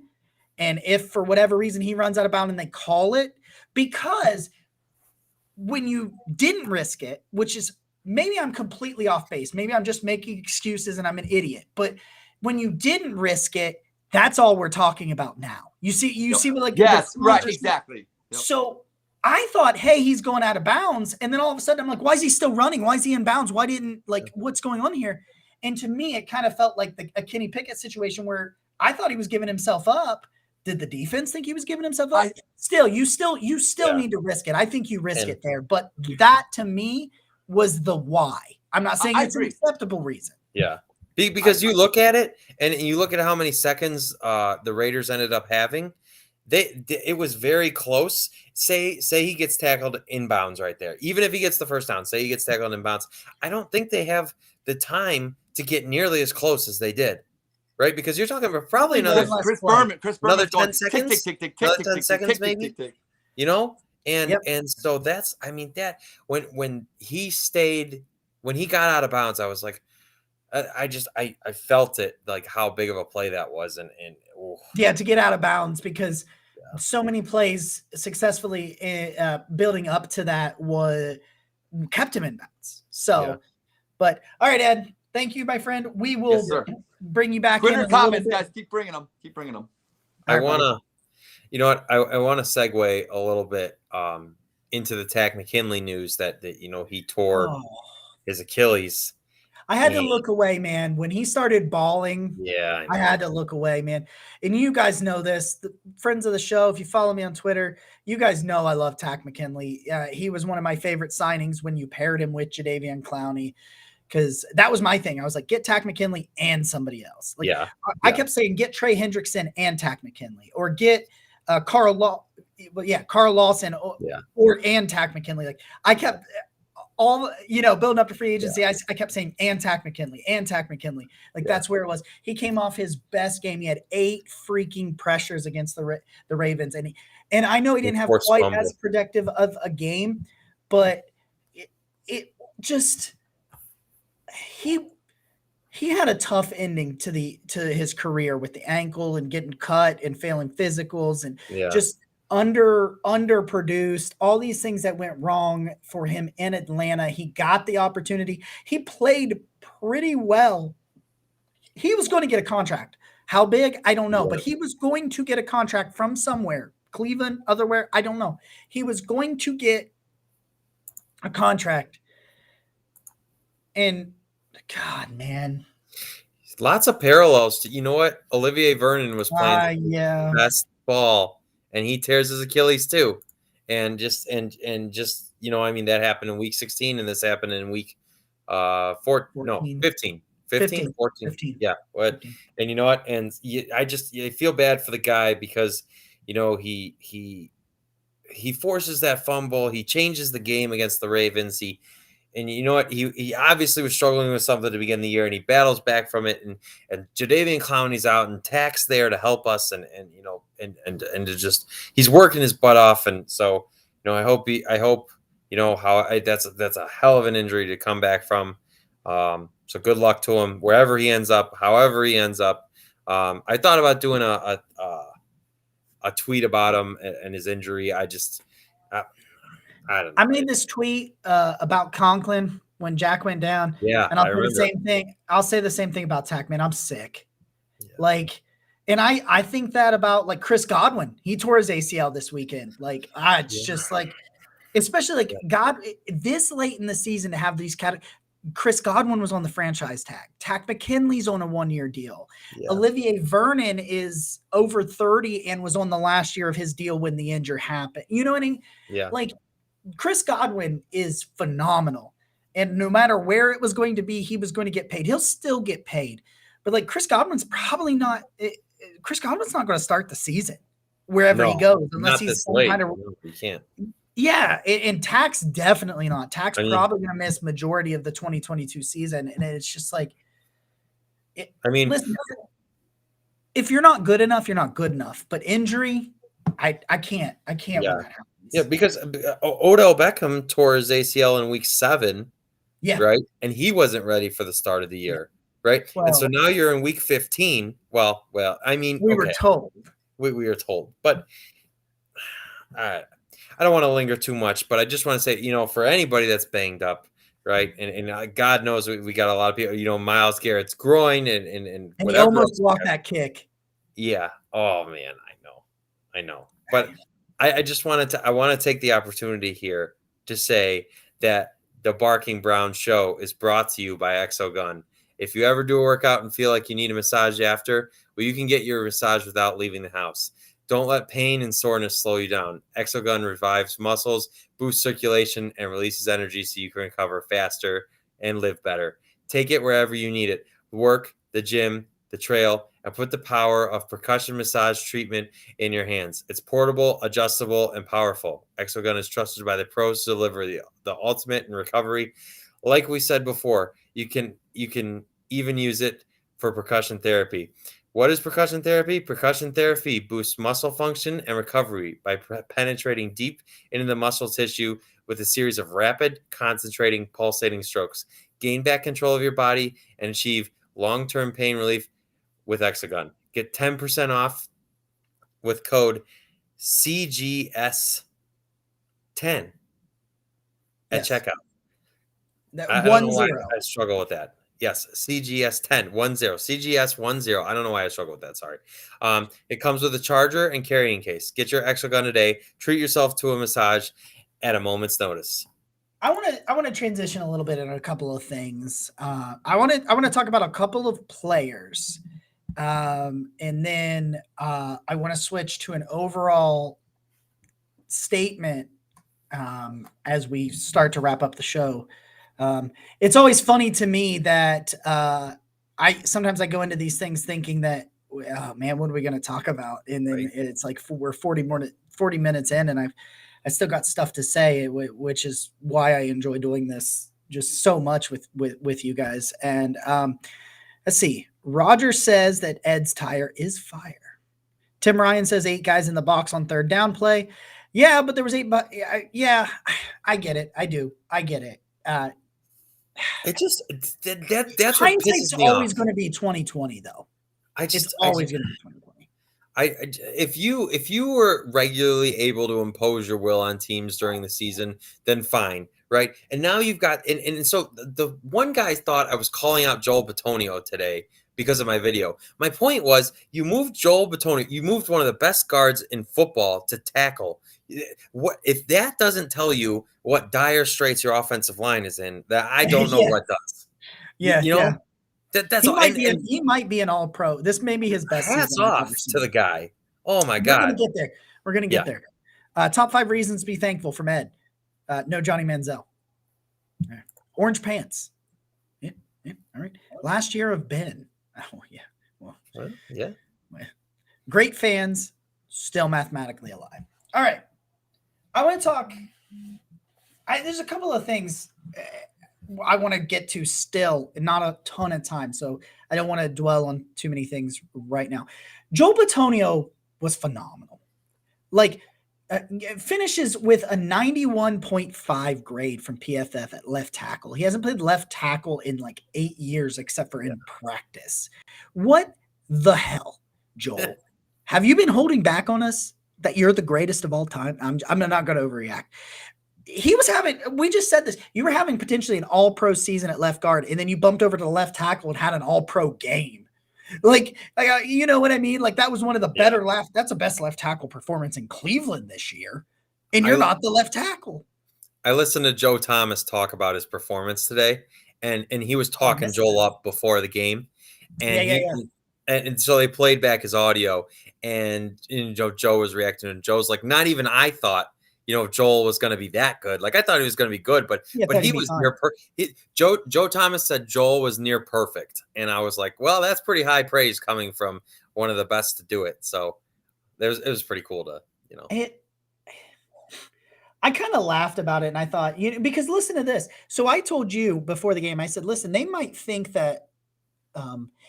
[SPEAKER 1] And if for whatever reason he runs out of bounds and they call it, because when you didn't risk it, which is maybe I'm completely off base, maybe I'm just making excuses and I'm an idiot, but when you didn't risk it, that's all we're talking about now. You see what, like,
[SPEAKER 3] yes, right, exactly.
[SPEAKER 1] Yep. So I thought, hey, he's going out of bounds, and then all of a sudden I'm like, why is he still running? Why is he in bounds? Why didn't, like, what's going on here? And to me, it kind of felt like a Kenny Pickett situation where I thought he was giving himself up. Did the defense think he was giving himself up? You still need to risk it. I think you risk it there, but that to me was the why. I'm not saying it's an acceptable reason.
[SPEAKER 2] Yeah. Because you look at it and you look at how many seconds the Raiders ended up having, it was very close. Say he gets tackled inbounds right there. Even if he gets the first down, say he gets tackled inbounds, I don't think they have the time to get nearly as close as they did, right? Because you're talking about probably another
[SPEAKER 3] Chris Berman
[SPEAKER 2] another 10 seconds, another 10 seconds maybe, and so that's, I mean, that when he got out of bounds, I was like, I felt it, like how big of a play that was, and
[SPEAKER 1] to get out of bounds, because so many plays successfully building up to that kept him in bounds. So, but all right, Ed, thank you, my friend. We will bring you back.
[SPEAKER 3] Twitter comments, guys, keep bringing them.
[SPEAKER 2] I want to, I want to segue a little bit into the Takk McKinley news that he tore his Achilles.
[SPEAKER 1] I had to look away, man. When he started bawling,
[SPEAKER 2] Yeah,
[SPEAKER 1] I had to look away, man. And you guys know this, the friends of the show. If you follow me on Twitter, you guys know I love Takk McKinley. He was one of my favorite signings when you paired him with Jadeveon Clowney, because that was my thing. I was like, get Takk McKinley and somebody else. Like, I kept saying, get Trey Hendrickson and Takk McKinley, or get Carl Lawson, or and Takk McKinley. Like, I kept all, building up to free agency. I kept saying, and Takk McKinley, and Takk McKinley. Like, that's where it was. He came off his best game. He had 8 freaking pressures against the Ravens. And I know he didn't have quite as productive of a game, but it just, he had a tough ending to his career with the ankle and getting cut and failing physicals and just underproduced, all these things that went wrong for him in Atlanta. He got the opportunity. He played pretty well. He was going to get a contract. How big? I don't know, but he was going to get a contract from somewhere, Cleveland, otherwhere. I don't know. He was going to get a contract. And God, man.
[SPEAKER 2] Lots of parallels to, what? Olivier Vernon was playing best ball, and he tears his Achilles too. And just, that happened in week 16, and this happened in week 15. 14. Yeah. What? 15. And you know what? And I feel bad for the guy because, he forces that fumble. He changes the game against the Ravens. And you know what? He obviously was struggling with something to begin the year, and he battles back from it. And Jadeveon Clowney's out, and Tack's there to help us, and to just, he's working his butt off. And so, I hope that's a hell of an injury to come back from. So good luck to him wherever he ends up, however he ends up. I thought about doing a tweet about him and his injury. I don't know.
[SPEAKER 1] I made this tweet about Conklin when Jack went down.
[SPEAKER 2] Yeah.
[SPEAKER 1] And I'll do the same thing. I'll say the same thing about Takk, man. I'm sick. Yeah. And I think that about Chris Godwin. He tore his ACL this weekend. Just especially God, this late in the season to have these Chris Godwin was on the franchise tag. Takk McKinley's on a 1-year deal. Yeah. Olivier Vernon is over 30 and was on the last year of his deal when the injury happened. You know what I mean?
[SPEAKER 2] Yeah.
[SPEAKER 1] Chris Godwin is phenomenal. And no matter where it was going to be, he was going to get paid. He'll still get paid. But Chris Godwin's probably not – Chris Godwin's not going to start the season wherever he goes unless he's some kind of –
[SPEAKER 2] he can't.
[SPEAKER 1] Yeah, and Tack's definitely not. Tack's probably going to miss majority of the 2022 season. And it's just listen, if you're not good enough, you're not good enough. But injury, I can't when that happens.
[SPEAKER 2] Yeah, because Odell Beckham tore his ACL in week 7, right? And he wasn't ready for the start of the year, right? Well, and so now you're in week 15. Well, I mean,
[SPEAKER 1] we were told.
[SPEAKER 2] We were told. But I don't want to linger too much, but I just want to say, for anybody that's banged up, right? And God knows we got a lot of people, Myles Garrett's groin and
[SPEAKER 1] he almost blocked that kick.
[SPEAKER 2] Yeah. Oh, man, I know. But I just want to take the opportunity here to say that the Barking Brown Show is brought to you by Exogun. If you ever do a workout and feel like you need a massage after, well, you can get your massage without leaving the house. Don't let pain and soreness slow you down. Exogun revives muscles, boosts circulation, and releases energy so you can recover faster and live better. Take it wherever you need it. Work, the gym, the trail, and put the power of percussion massage treatment in your hands. It's portable, adjustable, and powerful. Exogun is trusted by the pros to deliver the ultimate in recovery. Like we said before, you can even use it for percussion therapy. What is percussion therapy? Percussion therapy boosts muscle function and recovery by penetrating deep into the muscle tissue with a series of rapid, concentrating, pulsating strokes. Gain back control of your body and achieve long-term pain relief with Exogun. Get 10% off with code CGS10 at checkout. I don't know why I struggle with that. Yes, CGS10, 10, CGS10. I don't know why I struggle with that. Sorry. It comes with a charger and carrying case. Get your Exogun today. Treat yourself to a massage at a moment's notice.
[SPEAKER 1] I want to transition a little bit in a couple of things. I want to talk about a couple of players, and then I want to switch to an overall statement as we start to wrap up the show. It's always funny to me that sometimes I go into these things thinking that, oh, man, what are we going to talk about? And then it's like we're 40 minutes in, and I still got stuff to say, which is why I enjoy doing this just so much with you guys. And let's see. Roger says that Ed's tire is fire. Tim Ryan says 8 guys in the box on third down play. Yeah, but there was 8. But yeah, I get it. I do. I get it.
[SPEAKER 2] It just that's what
[SPEAKER 1] hindsight's
[SPEAKER 2] pisses me
[SPEAKER 1] always
[SPEAKER 2] off.
[SPEAKER 1] going to be 2020, though. It's
[SPEAKER 2] I
[SPEAKER 1] always going to be 2020.
[SPEAKER 2] If you were regularly able to impose your will on teams during the season, then fine, right? And now you've got and so the one guy thought I was calling out Joel Bitonio today because of my video. My point was you moved Joel Bitonio, you moved one of the best guards in football to tackle. What if that doesn't tell you what dire straits your offensive line is in? That I don't know what does.
[SPEAKER 1] Yeah,
[SPEAKER 2] you know. That's
[SPEAKER 1] he
[SPEAKER 2] all.
[SPEAKER 1] He might be an all-pro. This may be his best
[SPEAKER 2] hats
[SPEAKER 1] season.
[SPEAKER 2] off to the guy. Oh my God.
[SPEAKER 1] We're going to get there. We're going to get there. Top 5 reasons to be thankful from Ed. No Johnny Manziel. Right. Orange pants. Yeah. All right. Last year of Ben. Oh, yeah. Well,
[SPEAKER 2] yeah.
[SPEAKER 1] Great fans, still mathematically alive. All right. I want to talk. There's a couple of things I want to get to still, not a ton of time. So I don't want to dwell on too many things right now. Joe Bitonio was phenomenal. Like, finishes with a 91.5 grade from PFF at left tackle. He hasn't played left tackle in like 8 years, except for in practice. What the hell, Joel? Have you been holding back on us that you're the greatest of all time? I'm not going to overreact. We just said this, you were having potentially an all-pro season at left guard, and then you bumped over to the left tackle and had an all-pro game. Like, you know what I mean? Like, that was one of the better that's the best left tackle performance in Cleveland this year. And you're not the left tackle.
[SPEAKER 2] I listened to Joe Thomas talk about his performance today, and he was talking Joel up before the game. And and so they played back his audio, and Joe was reacting, and Joe's like, not even I thought, Joel was going to be that good. Like, I thought he was going to be good, but he was near Joe Thomas said Joel was near perfect. And I was like, well, that's pretty high praise coming from one of the best to do it. So it was pretty cool to,
[SPEAKER 1] I kind of laughed about it, and I thought, because listen to this. So I told you before the game, I said, listen, they might think that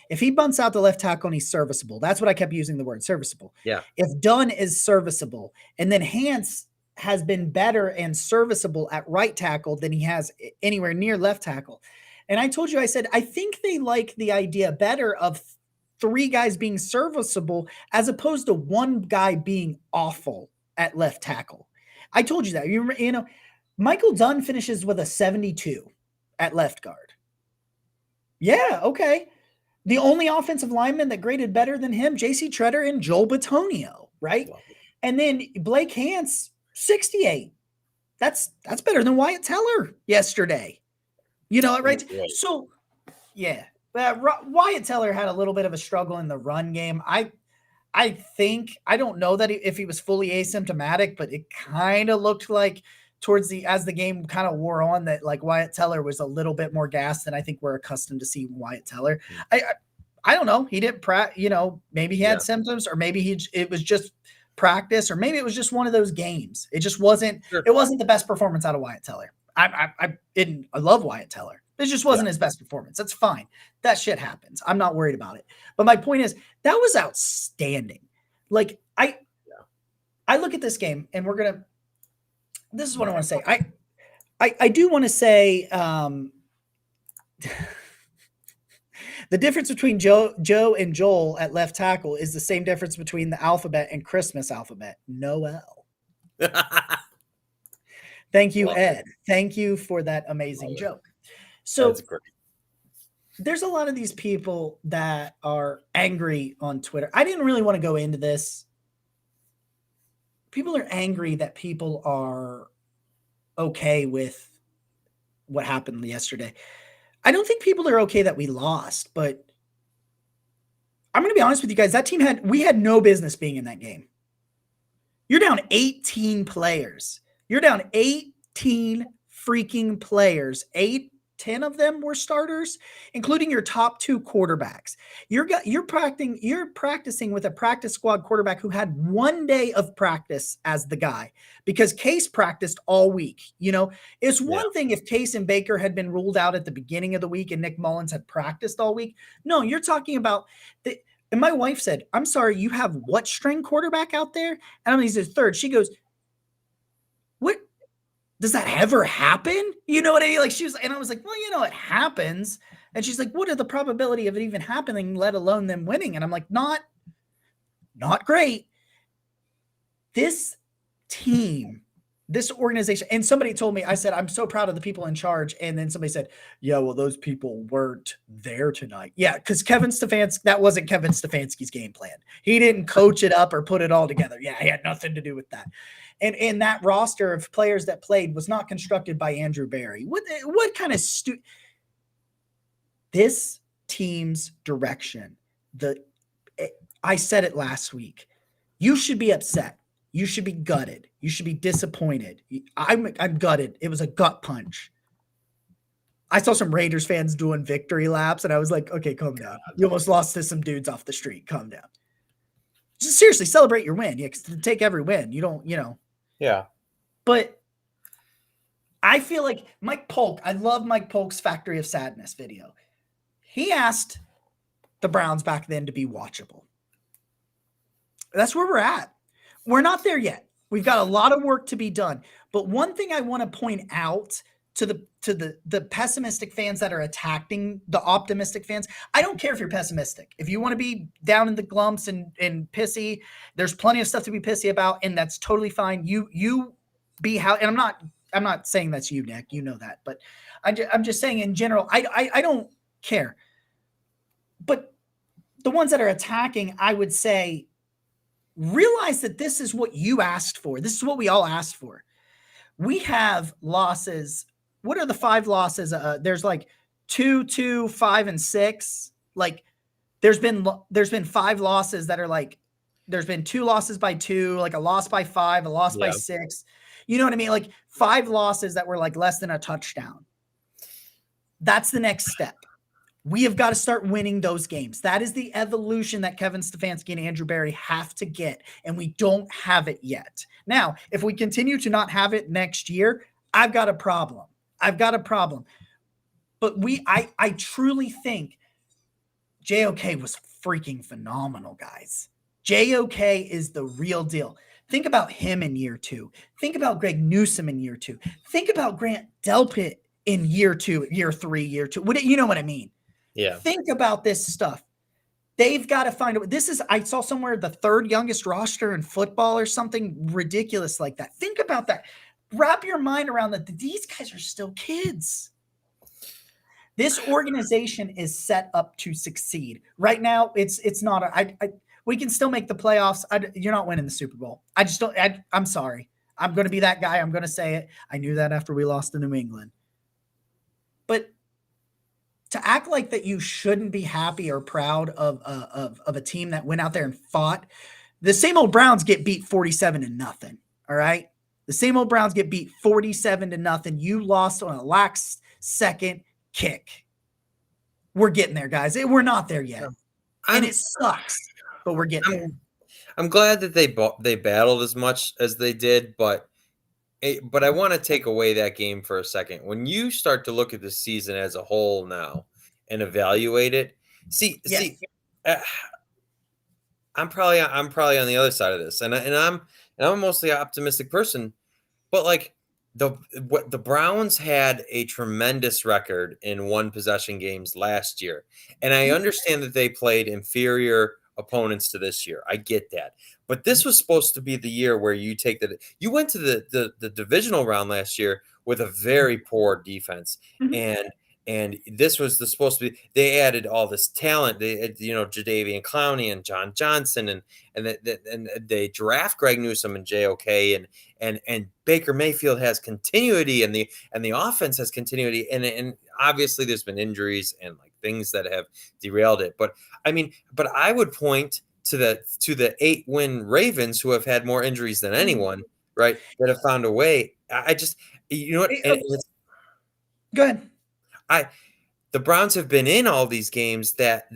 [SPEAKER 1] if he bunts out the left tackle and he's serviceable, that's what I kept using the word, serviceable.
[SPEAKER 2] Yeah.
[SPEAKER 1] If Dunn is serviceable, and then Hance has been better and serviceable at right tackle than he has anywhere near left tackle. And I told you, I said, I think they like the idea better of 3 guys being serviceable as opposed to 1 guy being awful at left tackle. I told you that. Michael Dunn finishes with a 72 at left guard. Yeah, okay. The only offensive lineman that graded better than him, J.C. Treader and Joel Bitonio, right? And then Blake Hance, 68. That's better than Wyatt Teller yesterday. Right? So, yeah. Wyatt Teller had a little bit of a struggle in the run game. I think, I don't know that if he was fully asymptomatic, but it kind of looked like as the game kind of wore on, that like Wyatt Teller was a little bit more gassed than I think we're accustomed to see Wyatt Teller. I don't know. He didn't maybe he had symptoms, or maybe it was just practice, or maybe it was just one of those games. It just wasn't, It wasn't the best performance out of Wyatt Teller. I love Wyatt Teller. It just wasn't his best performance. That's fine. That shit happens. I'm not worried about it. But my point is, that was outstanding. Like, I look at this game, and this is what I want to say. I do want to say the difference between Joe and Joel at left tackle is the same difference between the alphabet and Christmas alphabet. Noel. Thank you, Ed. Thank you for that amazing joke. So
[SPEAKER 2] that's great.
[SPEAKER 1] There's a lot of these people that are angry on Twitter. I didn't really want to go into this. People are angry that people are okay with what happened yesterday. I don't think people are okay that we lost, but I'm going to be honest with you guys. That team we had no business being in that game. You're down 18 players. You're down 18 freaking players. 10 of them were starters, including your top 2 quarterbacks. You're practicing with a practice squad quarterback who had 1 day of practice as the guy, because Case practiced all week. It's one thing if Case and Baker had been ruled out at the beginning of the week and Nick Mullins had practiced all week. No, you're talking about and my wife said, "I'm sorry, you have what string quarterback out there?" And he's a third. She goes, "What? Does that ever happen?" You know what I mean? Like, and I was like, "Well, it happens." And she's like, "What are the probability of it even happening, let alone them winning?" And I'm like, not great. This team, this organization, and somebody told me, I said, "I'm so proud of the people in charge." And then somebody said, "Yeah, well, those people weren't there tonight." Yeah, because that wasn't Kevin Stefanski's game plan. He didn't coach it up or put it all together. Yeah, he had nothing to do with that. And that roster of players that played was not constructed by Andrew Berry. What kind of this team's direction? I said it last week. You should be upset. You should be gutted. You should be disappointed. I'm gutted. It was a gut punch. I saw some Raiders fans doing victory laps, and I was like, okay, calm down. You almost lost to some dudes off the street. Calm down. Just seriously, celebrate your win. Yeah, take every win. You don't,
[SPEAKER 2] Yeah.
[SPEAKER 1] But I feel like Mike Polk, I love Mike Polk's Factory of Sadness video. He asked the Browns back then to be watchable. That's where we're at. We're not there yet. We've got a lot of work to be done. But one thing I want to point out to the pessimistic fans that are attacking the optimistic fans, I don't care if you're pessimistic. If you want to be down in the glumps and pissy, there's plenty of stuff to be pissy about, and that's totally fine. You be how, and I'm not saying that's you, Nick. You know that, but I'm just saying in general, I don't care. But the ones that are attacking, I would say, realize that this is what you asked for. This is what we all asked for. We have losses. What are the 5 losses? There's like 2, 5, and 6. Like there's been 5 losses that are like, there's been 2 losses by 2, like a loss by 5, a loss by 6. You know what I mean? Like 5 losses that were like less than a touchdown. That's the next step. We have got to start winning those games. That is the evolution that Kevin Stefanski and Andrew Berry have to get, and we don't have it yet. Now, if we continue to not have it next year, I've got a problem. But I truly think JOK was freaking phenomenal, guys. JOK is the real deal. Think about him in year 2. Think about Greg Newsome in year 2. Think about Grant Delpit in year 2, year 3, year 2. You know what I mean?
[SPEAKER 2] Yeah.
[SPEAKER 1] Think about this stuff. They've got to find it. This is, I saw somewhere, the 3rd youngest roster in football or something ridiculous like that. Think about that. Wrap your mind around that. These guys are still kids. This organization is set up to succeed. Right now, it's not. We can still make the playoffs. You're not winning the Super Bowl. I just don't. I'm sorry. I'm going to be that guy. I'm going to say it. I knew that after we lost to New England. But to act like that you shouldn't be happy or proud of a team that went out there and fought. The same old Browns get beat 47-0. All right. The same old Browns get beat 47-0. You lost on a last second kick. We're getting there, guys. We're not there yet. And it sucks, but we're getting there.
[SPEAKER 2] I'm glad that they battled as much as they did, but I want to take away that game for a second. When you start to look at the season as a whole now and evaluate it, I'm probably on the other side of this, and I'm a mostly optimistic person, but like the Browns had a tremendous record in 1 possession games last year, and I understand that they played inferior opponents to this year. I get that. But this was supposed to be the year where you went to the divisional round last year with a very poor defense. And And this was supposed to be. They added all this talent. They had, Jadeveon Clowney and John Johnson, and they draft Greg Newsome and JOK, and Baker Mayfield has continuity, and the offense has continuity, and obviously there's been injuries and like things that have derailed it. But I would point to the 8-win Ravens, who have had more injuries than anyone, right? That have found a way. I just, what?
[SPEAKER 1] Go ahead.
[SPEAKER 2] The Browns have been in all these games that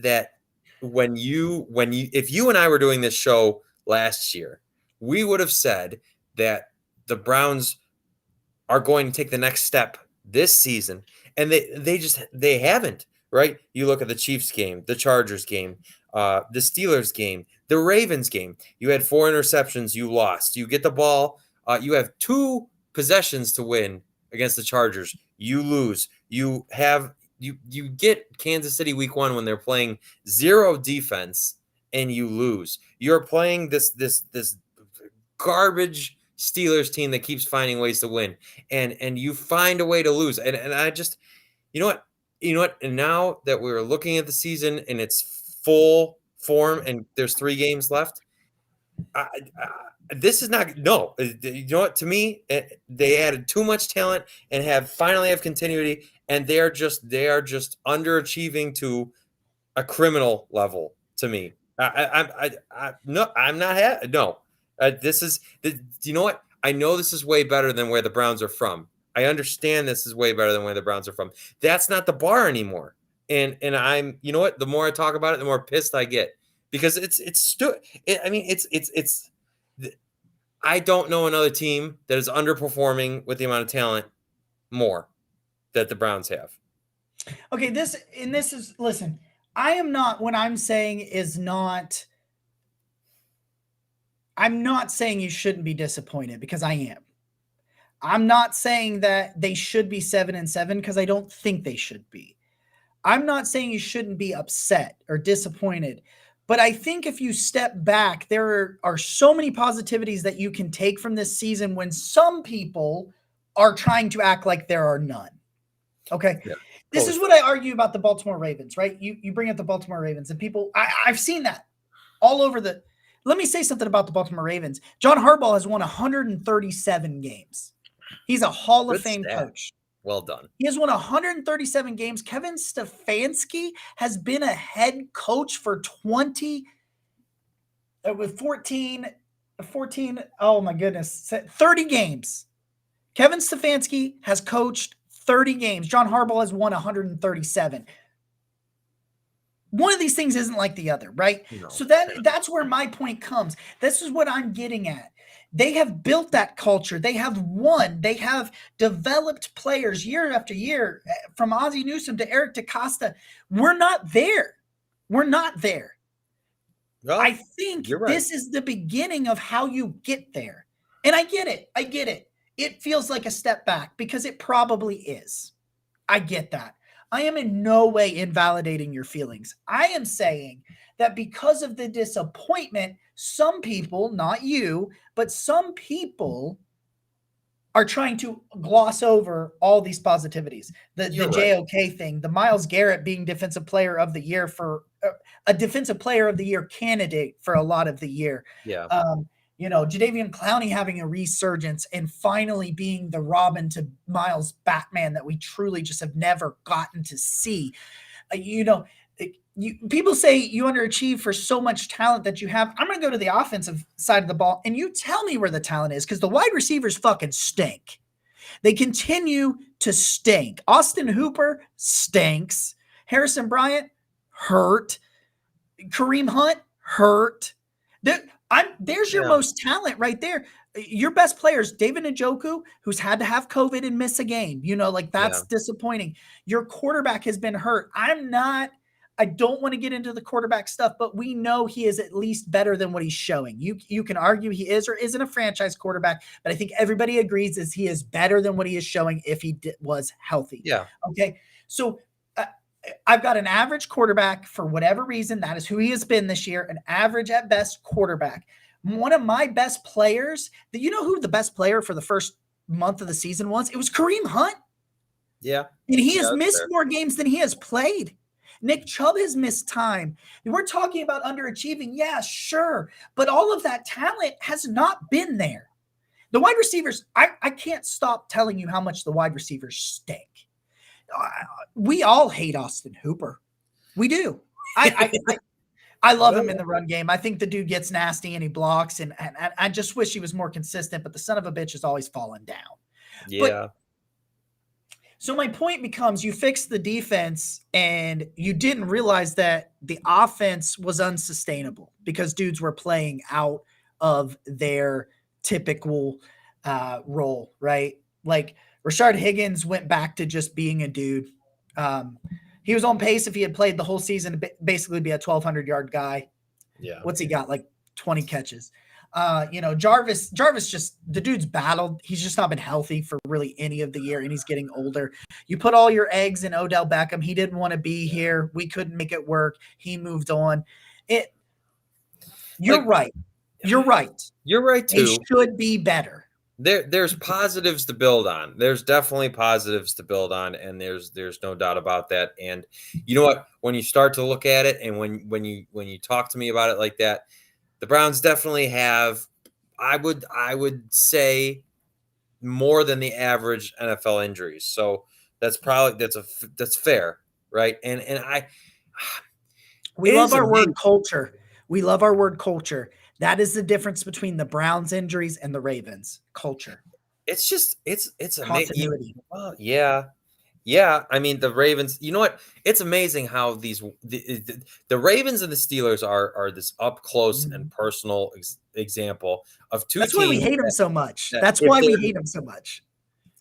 [SPEAKER 2] when if you and I were doing this show last year, we would have said that the Browns are going to take the next step this season, and they haven't, right? You look at the Chiefs game, the Chargers game, the Steelers game, the Ravens game. You had 4 interceptions, you lost. You get the ball, you have 2 possessions to win against the Chargers, you lose. You get Kansas City week 1 when they're playing 0 defense and you lose. You're playing this garbage Steelers team that keeps finding ways to win, and you find a way to lose. And I just, you know what? And now that we're looking at the season in its full form, and there's 3 games left, this is not no. You know what? To me, they added too much talent and finally have continuity, and they are just underachieving to a criminal level. To me, I'm not. No, this is. You know what? I know this is way better than where the Browns are from. I understand this is way better than where the Browns are from. That's not the bar anymore. And I'm. You know what? The more I talk about it, the more pissed I get, because it's. I don't know another team that is underperforming with the amount of talent more that the Browns have.
[SPEAKER 1] Okay, listen, I am not, what I'm saying is not, I'm not saying you shouldn't be disappointed, because I am. I'm not saying that they should be 7-7, because I don't think they should be. I'm not saying you shouldn't be upset or disappointed. But I think if you step back, there are so many positivities that you can take from this season when some people are trying to act like there are none. Okay. Yeah, this is what I argue about the Baltimore Ravens, right? You bring up the Baltimore Ravens, and people, I've seen that all over let me say something about the Baltimore Ravens. John Harbaugh has won 137 games. He's a Hall of Fame coach.
[SPEAKER 2] Well done.
[SPEAKER 1] He has won 137 games. Kevin Stefanski has been a head coach for 14, oh my goodness, 30 games. Kevin Stefanski has coached 30 games. John Harbaugh has won 137. One of these things isn't like the other, right? No. So that's where my point comes. This is what I'm getting at. They have built that culture. They have won. They have developed players year after year, from Ozzie Newsome to Eric DeCosta. We're not there. We're not there. Well, I think this is the beginning of how you get there. And I get it. It feels like a step back, because it probably is. I get that. I am in no way invalidating your feelings. I am saying that because of the disappointment, some people, not you, but some people are trying to gloss over all these positivities. The JOK thing, the Myles Garrett being defensive player of the year for a defensive player of the year candidate for a lot of the year.
[SPEAKER 2] Yeah.
[SPEAKER 1] Jadeveon Clowney having a resurgence and finally being the Robin to Miles Batman that we truly just have never gotten to see. People say you underachieve for so much talent that you have. I'm going to go to the offensive side of the ball, and you tell me where the talent is, because the wide receivers fucking stink. They continue to stink. Austin Hooper stinks. Harrison Bryant, hurt. Kareem Hunt, hurt. There's your most talent right there. Your best players, David Njoku, who's had to have COVID and miss a game. That's disappointing. Your quarterback has been hurt. I don't want to get into the quarterback stuff, but we know he is at least better than what he's showing. You can argue he is or isn't a franchise quarterback, but I think everybody agrees is he is better than what he is showing if he was healthy.
[SPEAKER 2] Yeah.
[SPEAKER 1] Okay. So I've got an average quarterback for whatever reason. That is who he has been this year, an average at best quarterback. One of my best players, you know who the best player for the first month of the season was? It was Kareem Hunt.
[SPEAKER 2] Yeah.
[SPEAKER 1] And he has
[SPEAKER 2] that's
[SPEAKER 1] missed
[SPEAKER 2] fair.
[SPEAKER 1] more games than he has played. Nick Chubb has missed time. And we're talking about underachieving. Yeah, sure. But all of that talent has not been there. The wide receivers, I can't stop telling you how much the wide receivers stink. We all hate Austin Hooper. We do. I love him in the run game. I think the dude gets nasty and he blocks, and I just wish he was more consistent, but the son of a bitch is always falling down.
[SPEAKER 2] Yeah.
[SPEAKER 1] So my point becomes, you fixed the defense and you didn't realize that the offense was unsustainable because dudes were playing out of their typical role, right? Like Rashard Higgins went back to just being a dude. He was on pace if he had played the whole season to basically be a 1,200-yard guy.
[SPEAKER 2] Yeah.
[SPEAKER 1] What's he got? Like 20 catches. Jarvis just, the dude's battled. He's just not been healthy for really any of the year, and he's getting older. You put all your eggs in Odell Beckham. He didn't want to be here. We couldn't make it work. He moved on. You're right. You're right.
[SPEAKER 2] You're right too.
[SPEAKER 1] It should be better.
[SPEAKER 2] There's positives to build on. There's definitely positives to build on, and there's no doubt about that. And you know what? When you start to look at it, and when you talk to me about it like that, the Browns definitely have, I would say, more than the average NFL injuries. So that's fair, right? And
[SPEAKER 1] we love our word culture. We love our word culture. That is the difference between the Browns injuries and the Ravens culture.
[SPEAKER 2] It's just it's
[SPEAKER 1] continuity.
[SPEAKER 2] Well, yeah. I mean, the Ravens. You know what? It's amazing how the Ravens and the Steelers are this up close and personal example of two teams.
[SPEAKER 1] That's why we hate them so much. That's why we hate them so much.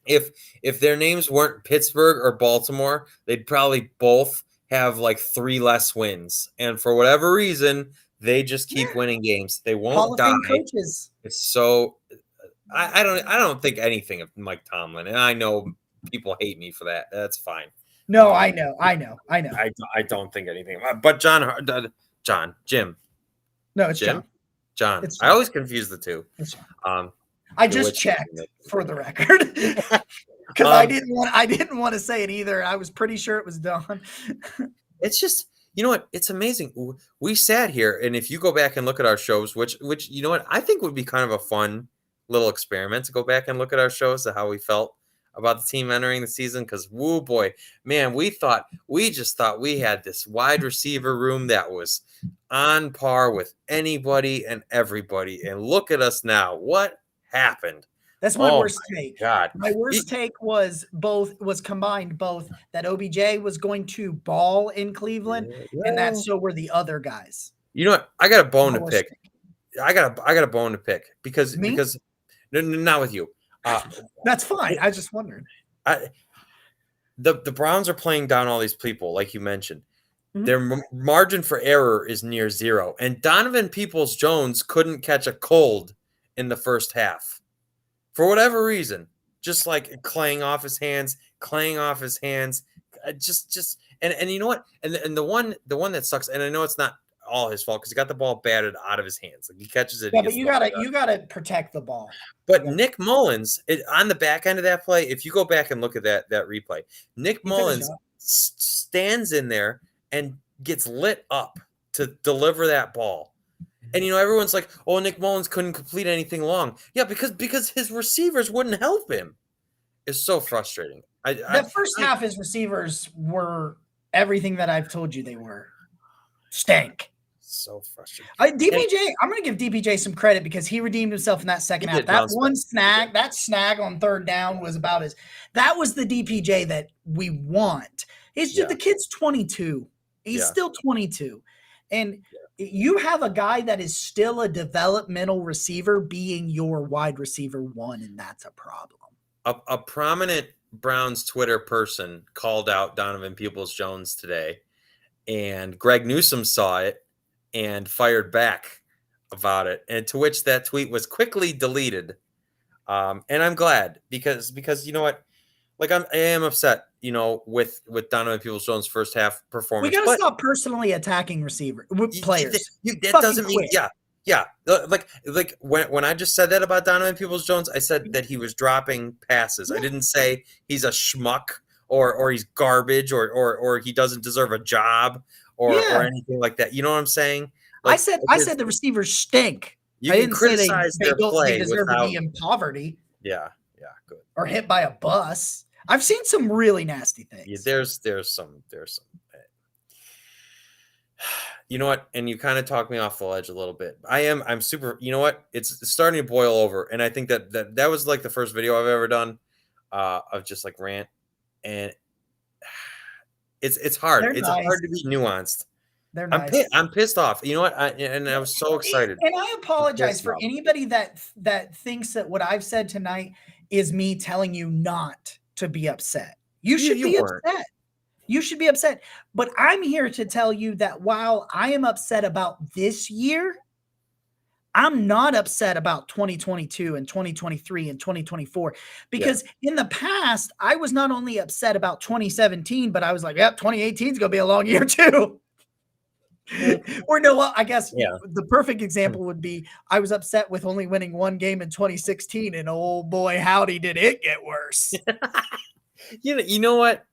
[SPEAKER 2] If their names weren't Pittsburgh or Baltimore, they'd probably both have like 3 less wins. And for whatever reason, they just keep winning games. They won't die.
[SPEAKER 1] Coaches.
[SPEAKER 2] It's so I don't think anything of Mike Tomlin, and I know people hate me for that. That's fine.
[SPEAKER 1] No, I know.
[SPEAKER 2] I don't think anything. But Jim.
[SPEAKER 1] No, it's
[SPEAKER 2] Jim.
[SPEAKER 1] John.
[SPEAKER 2] John. I always confuse the two.
[SPEAKER 1] I just checked for the record because I didn't want to say it either. I was pretty sure it was Don.
[SPEAKER 2] It's just, you know what? It's amazing. We sat here, and if you go back and look at our shows, which you know what, I think would be kind of a fun little experiment to go back and look at our shows to how we felt about the team entering the season. Because, woo boy, man, we just thought we had this wide receiver room that was on par with anybody and everybody. And look at us now. What happened?
[SPEAKER 1] That's my worst take.
[SPEAKER 2] God.
[SPEAKER 1] My worst take was combined both that OBJ was going to ball in Cleveland and that so were the other guys.
[SPEAKER 2] You know what? I got a bone to pick. I got a bone to pick because no, not with you.
[SPEAKER 1] That's fine. I just wondered.
[SPEAKER 2] The Browns are playing down all these people, like you mentioned. Mm-hmm. Their margin for error is near 0, and Donovan Peoples-Jones couldn't catch a cold in the first half. For whatever reason, just like claying off his hands, just and you know what? And the one that sucks, and I know it's not all his fault because he got the ball batted out of his hands. Like he catches it.
[SPEAKER 1] Yeah, but you gotta protect the ball.
[SPEAKER 2] But Nick Mullins on the back end of that play, if you go back and look at that replay, Nick Mullins stands in there and gets lit up to deliver that ball. And, you know, everyone's like, oh, Nick Mullins couldn't complete anything long. Yeah, because his receivers wouldn't help him. It's so frustrating.
[SPEAKER 1] The first half, his receivers were everything that I've told you they were. Stank.
[SPEAKER 2] So frustrating.
[SPEAKER 1] I'm going to give DPJ some credit because he redeemed himself in that second half. That snag on third down was that was the DPJ that we want. It's just the kid's 22. He's still 22. And you have a guy that is still a developmental receiver being your wide receiver 1, and that's a problem.
[SPEAKER 2] A prominent Browns Twitter person called out Donovan Peoples-Jones today, and Greg Newsome saw it and fired back about it, and to which that tweet was quickly deleted. And I'm glad because you know what? Like I am upset, you know, with Donovan Peoples-Jones' first half performance.
[SPEAKER 1] We got to stop personally attacking players.
[SPEAKER 2] That doesn't mean, yeah. Like when I just said that about Donovan Peoples-Jones, I said that he was dropping passes. I didn't say he's a schmuck or he's garbage, or he doesn't deserve a job, or anything like that. You know what I'm saying? Like,
[SPEAKER 1] I said the receivers stink.
[SPEAKER 2] You
[SPEAKER 1] I
[SPEAKER 2] can
[SPEAKER 1] didn't say
[SPEAKER 2] criticize their
[SPEAKER 1] they
[SPEAKER 2] play
[SPEAKER 1] deserve to
[SPEAKER 2] without.
[SPEAKER 1] be in poverty.
[SPEAKER 2] Yeah, good.
[SPEAKER 1] Or hit by a bus. I've seen some really nasty things.
[SPEAKER 2] Yeah, there's some. You know what? And you kind of talked me off the ledge a little bit. I'm super. You know what? It's starting to boil over, and I think that was like the first video I've ever done of just like rant, and it's hard.
[SPEAKER 1] They're
[SPEAKER 2] It's
[SPEAKER 1] nice.
[SPEAKER 2] hard to be nuanced.
[SPEAKER 1] They're nice.
[SPEAKER 2] I'm pissed off. You know what? I was so excited.
[SPEAKER 1] And I apologize for anybody that thinks that what I've said tonight is me telling you not to be upset. You should be upset. You should be upset. But I'm here to tell you that while I am upset about this year, I'm not upset about 2022 and 2023 and 2024 because in the past, I was not only upset about 2017, but I was like, yep, 2018 is going to be a long year too. Or no, well, I guess the perfect example would be I was upset with only winning one game in 2016, and oh boy, howdy did it get worse.
[SPEAKER 2] You know what?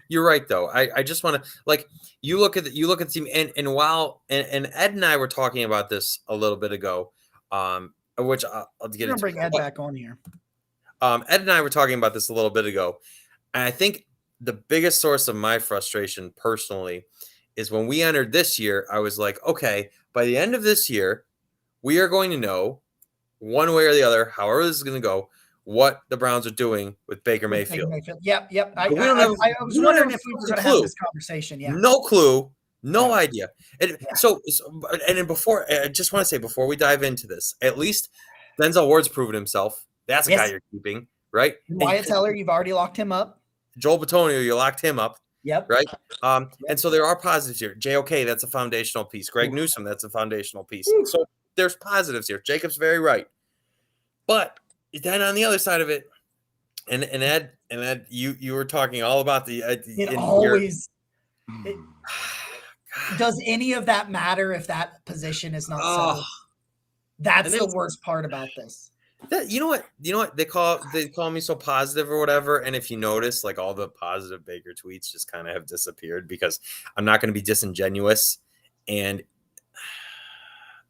[SPEAKER 2] You're right though. I just want to like you look at the team, and while and Ed and I were talking about this a little bit ago, which I'll get into.
[SPEAKER 1] Bring Ed back on here.
[SPEAKER 2] Ed and I were talking about this a little bit ago, and I think the biggest source of my frustration personally is when we entered this year, I was like, okay, by the end of this year, we are going to know one way or the other, however this is going to go, what the Browns are doing with Baker Mayfield.
[SPEAKER 1] Yep. I was wondering if we were going to have this conversation. Yeah.
[SPEAKER 2] No clue. No idea. And so, and then before, I just want to say, before we dive into this, at least Denzel Ward's proven himself. That's a guy you're keeping, right?
[SPEAKER 1] Wyatt Teller, you've already locked him up.
[SPEAKER 2] Joel Bitonio, you locked him up.
[SPEAKER 1] Yep.
[SPEAKER 2] Right. And so there are positives here. JOK, that's a foundational piece. Greg Newsome, that's a foundational piece. So there's positives here. Jacob's very right. But then on the other side of it, and Ed, you were talking all about the
[SPEAKER 1] does any of that matter if that position is not settled? That's the worst part about this.
[SPEAKER 2] You know what they call me so positive or whatever, and if you notice, like all the positive Baker tweets just kind of have disappeared because I'm not going to be disingenuous, and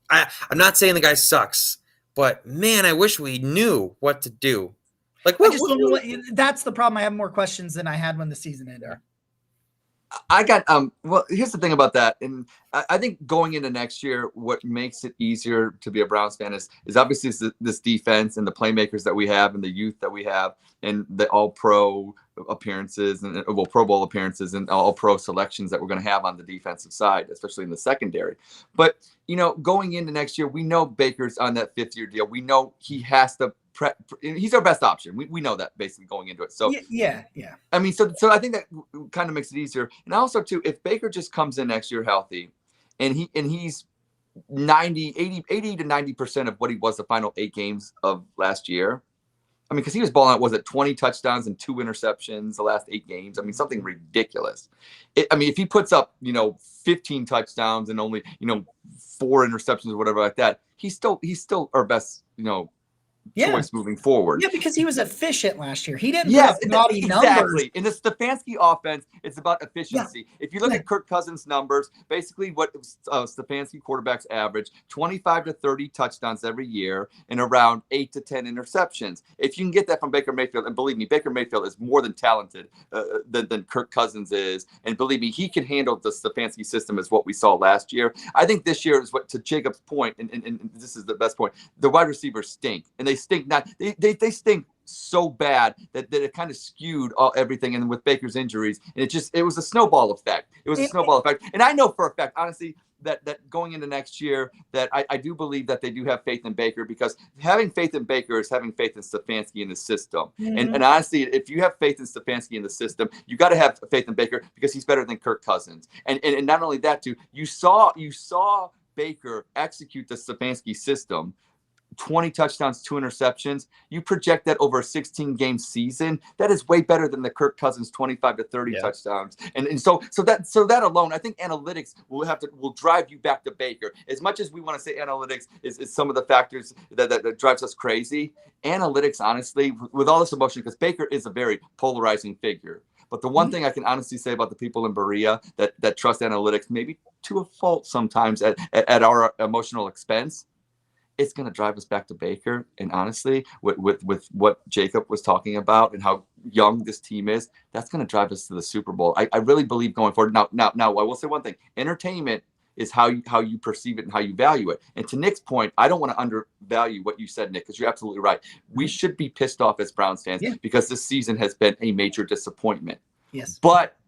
[SPEAKER 2] I'm not saying the guy sucks, but man, I wish we knew what to do. Like
[SPEAKER 1] that's the problem. I have more questions than I had when the season ended.
[SPEAKER 3] I got well, here's the thing about that, and I think going into next year, what makes it easier to be a Browns fan is obviously this defense and the playmakers that we have and the youth that we have and the all-pro appearances and Pro Bowl appearances and all-pro selections that we're going to have on the defensive side, especially in the secondary. But going into next year, we know Baker's on that 5th-year deal. We know he has to. He's our best option. We know that basically going into it. So
[SPEAKER 1] yeah.
[SPEAKER 3] I mean, so I think that kind of makes it easier. And also too, if Baker just comes in next year healthy, and he's 80 to 90% of what he was the final 8 games of last year. I mean, because he was balling out, was it 20 touchdowns and 2 interceptions the last 8 games? I mean, something ridiculous. If he puts up 15 touchdowns and only 4 interceptions or whatever like that, he's still our best choice moving forward.
[SPEAKER 1] Yeah, because he was efficient last year. He didn't put up naughty numbers.
[SPEAKER 3] Exactly. In the Stefanski offense, it's about efficiency. Yeah. If you look at Kirk Cousins' numbers, basically what Stefanski quarterbacks average, 25 to 30 touchdowns every year and around 8 to 10 interceptions. If you can get that from Baker Mayfield, and believe me, Baker Mayfield is more than talented than Kirk Cousins is, and believe me, he can handle the Stefanski system as what we saw last year. I think this year is what, to Jacob's point, and this is the best point, the wide receivers stink, and they stink not they stink so bad that it kind of skewed everything, and with Baker's injuries, and it was a snowball effect. It was a snowball effect, and I know for a fact, honestly, that going into next year, that I do believe that they do have faith in Baker, because having faith in Baker is having faith in Stefanski in the system. Mm-hmm. And honestly, if you have faith in Stefanski in the system, you got to have faith in Baker because he's better than Kirk Cousins. And not only that, too, you saw Baker execute the Stefanski system. 20 touchdowns, 2 interceptions. You project that over a 16-game season. That is way better than the Kirk Cousins 25 to 30 touchdowns. And so that alone, I think analytics will drive you back to Baker. As much as we want to say analytics is some of the factors that drives us crazy, analytics, honestly, with all this emotion, because Baker is a very polarizing figure. But the one thing I can honestly say about the people in Berea that trust analytics, maybe to a fault sometimes at our emotional expense, it's going to drive us back to Baker. And honestly, with what Jacob was talking about and how young this team is, that's going to drive us to the Super Bowl. I really believe going forward. Now, I will say one thing. Entertainment is how you perceive it and how you value it. And to Nick's point, I don't want to undervalue what you said, Nick, because you're absolutely right. We should be pissed off as Browns fans because this season has been a major disappointment.
[SPEAKER 1] Yes.
[SPEAKER 3] But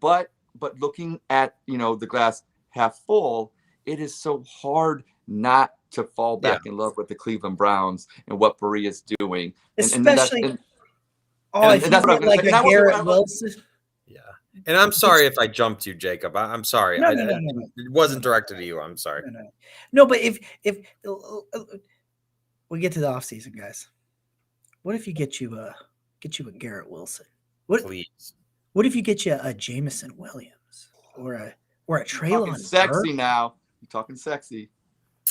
[SPEAKER 3] looking at, the glass half full, it is so hard not to fall back in love with the Cleveland Browns and what Berea is doing.
[SPEAKER 1] Especially,
[SPEAKER 3] and
[SPEAKER 1] that's what I'm like a Garrett Wilson.
[SPEAKER 2] Yeah. And I'm sorry if I jumped you, Jacob. I'm sorry.
[SPEAKER 1] No.
[SPEAKER 2] It wasn't directed to you. I'm sorry.
[SPEAKER 1] No, but if we get to the offseason, guys, what if you get you a Garrett Wilson?
[SPEAKER 2] Please.
[SPEAKER 1] What if you get you a Jameson Williams or a Treylon?
[SPEAKER 3] Sexy now. You're talking sexy.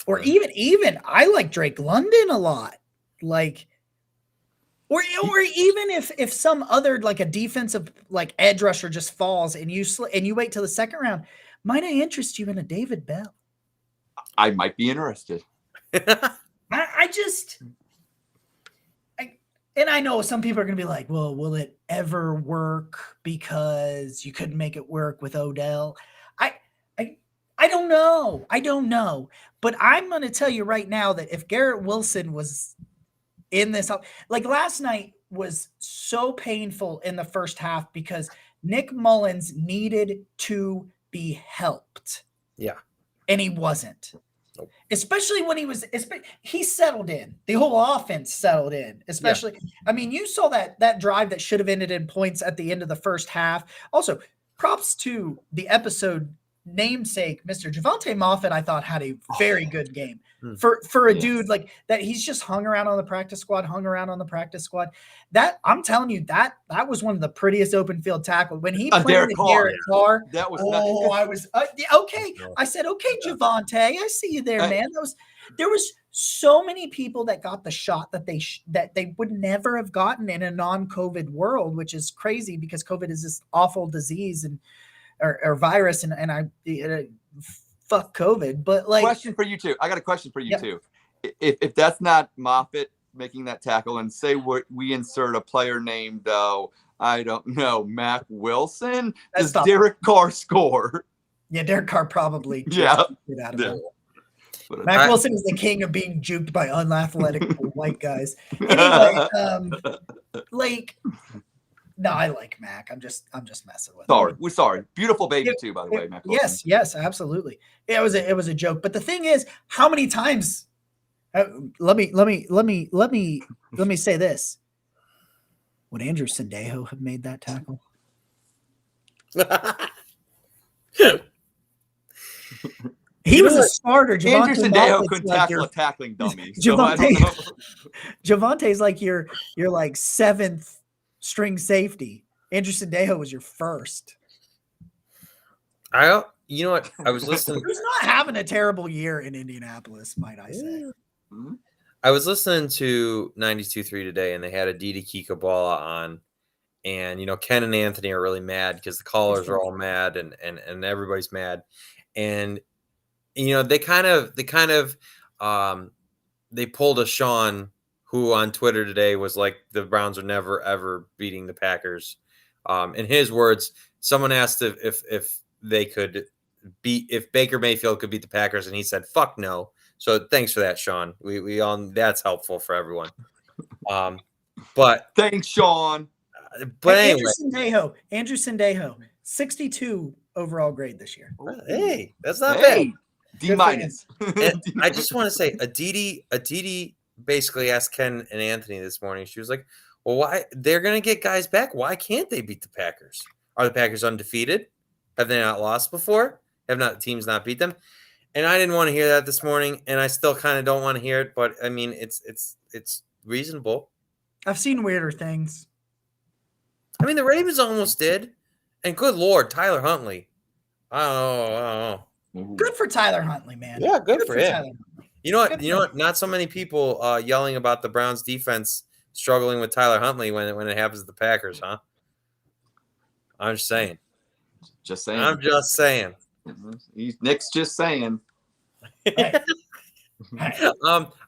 [SPEAKER 1] Or even I like Drake London a lot. Like, or even if some other like a defensive like edge rusher just falls and you wait till the second round, might I interest you in a David Bell?
[SPEAKER 3] I might be interested.
[SPEAKER 1] And I know some people are going to be like, well, will it ever work because you couldn't make it work with Odell? I don't know. But I'm going to tell you right now that if Garrett Wilson was in this, like last night was so painful in the first half because Nick Mullins needed to be helped.
[SPEAKER 2] Yeah.
[SPEAKER 1] And he wasn't.
[SPEAKER 2] Nope.
[SPEAKER 1] Especially when he settled in. The whole offense settled in. Especially, I mean, you saw that drive that should have ended in points at the end of the first half. Also, props to the episode namesake, Mr. Javonte Moffett, I thought had a very good game for a dude like that. He's just hung around on the practice squad. That I'm telling you, that was one of the prettiest open field tackles when he played Derek Carr.
[SPEAKER 3] That was
[SPEAKER 1] okay. I said, okay, Javonte, I see you there, man. There was so many people that got the shot that they would never have gotten in a non-COVID world, which is crazy because COVID is this awful disease or virus, and I fuck COVID. But like,
[SPEAKER 3] question for you too. I got a question for you too. If that's not Moffitt making that tackle, and say we insert a player named I don't know, Mac Wilson, does Derek Carr score?
[SPEAKER 1] Yeah, Derek Carr probably.
[SPEAKER 3] Mac
[SPEAKER 1] Wilson is the king of being juked by unathletic white guys. Anyway, no, I like Mac. I'm just messing with him.
[SPEAKER 3] We're sorry. Beautiful baby too, by the way, Mac.
[SPEAKER 1] Yes, absolutely. It was a joke. But the thing is, how many times? Let me say this. Would Andrew Sendejo have made that tackle? He was a starter.
[SPEAKER 3] Andrew Sendejo couldn't tackle a tackling dummy.
[SPEAKER 1] Javante's like your like seventh string safety. Andrew Sendejo was your first.
[SPEAKER 2] You know what? I was listening.
[SPEAKER 1] He was not having a terrible year in Indianapolis, might I say.
[SPEAKER 3] Mm-hmm.
[SPEAKER 2] I was listening to 92.3 today, and they had Aditi Kikabala on. And, Ken and Anthony are really mad because the callers are all mad and everybody's mad. And, they pulled a Sean who on Twitter today was like, the Browns are never, ever beating the Packers. In his words, someone asked if they could if Baker Mayfield could beat the Packers, and he said, fuck no. So thanks for that, Sean. We all, that's helpful for everyone. But
[SPEAKER 3] thanks, Sean.
[SPEAKER 2] But
[SPEAKER 1] anyway, Andrew Sendejo, 62 overall grade this year.
[SPEAKER 2] Hey, that's not bad.
[SPEAKER 3] D-.
[SPEAKER 2] I just want to say, Aditi basically asked Ken and Anthony this morning. She was like, well, why they're going to get guys back? Why can't they beat the Packers? Are the Packers undefeated? Have they not lost before? Have not teams not beat them? And I didn't want to hear that this morning, and I still kind of don't want to hear it. But I mean, it's reasonable.
[SPEAKER 1] I've seen weirder things.
[SPEAKER 2] I mean, the Ravens almost did, and good Lord, Tyler Huntley. I don't know.
[SPEAKER 1] Good for Tyler Huntley, man.
[SPEAKER 2] Yeah, good for him. You know what? Not so many people yelling about the Browns defense struggling with Tyler Huntley when it happens to the Packers, huh? I'm just saying.
[SPEAKER 3] Just saying.
[SPEAKER 2] I'm just saying.
[SPEAKER 3] Nick's just saying.
[SPEAKER 1] Hey. Hey.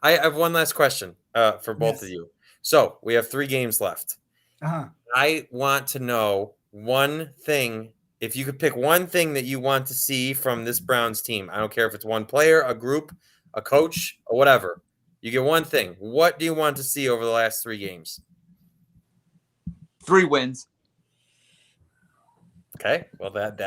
[SPEAKER 2] I have one last question for both of you. So we have 3 games left.
[SPEAKER 1] Uh-huh.
[SPEAKER 2] I want to know one thing. If you could pick one thing that you want to see from this Browns team, I don't care if it's one player, a group, a coach, or whatever. You get one thing. What do you want to see over the last 3 games?
[SPEAKER 3] 3 wins.
[SPEAKER 2] Okay. Well, that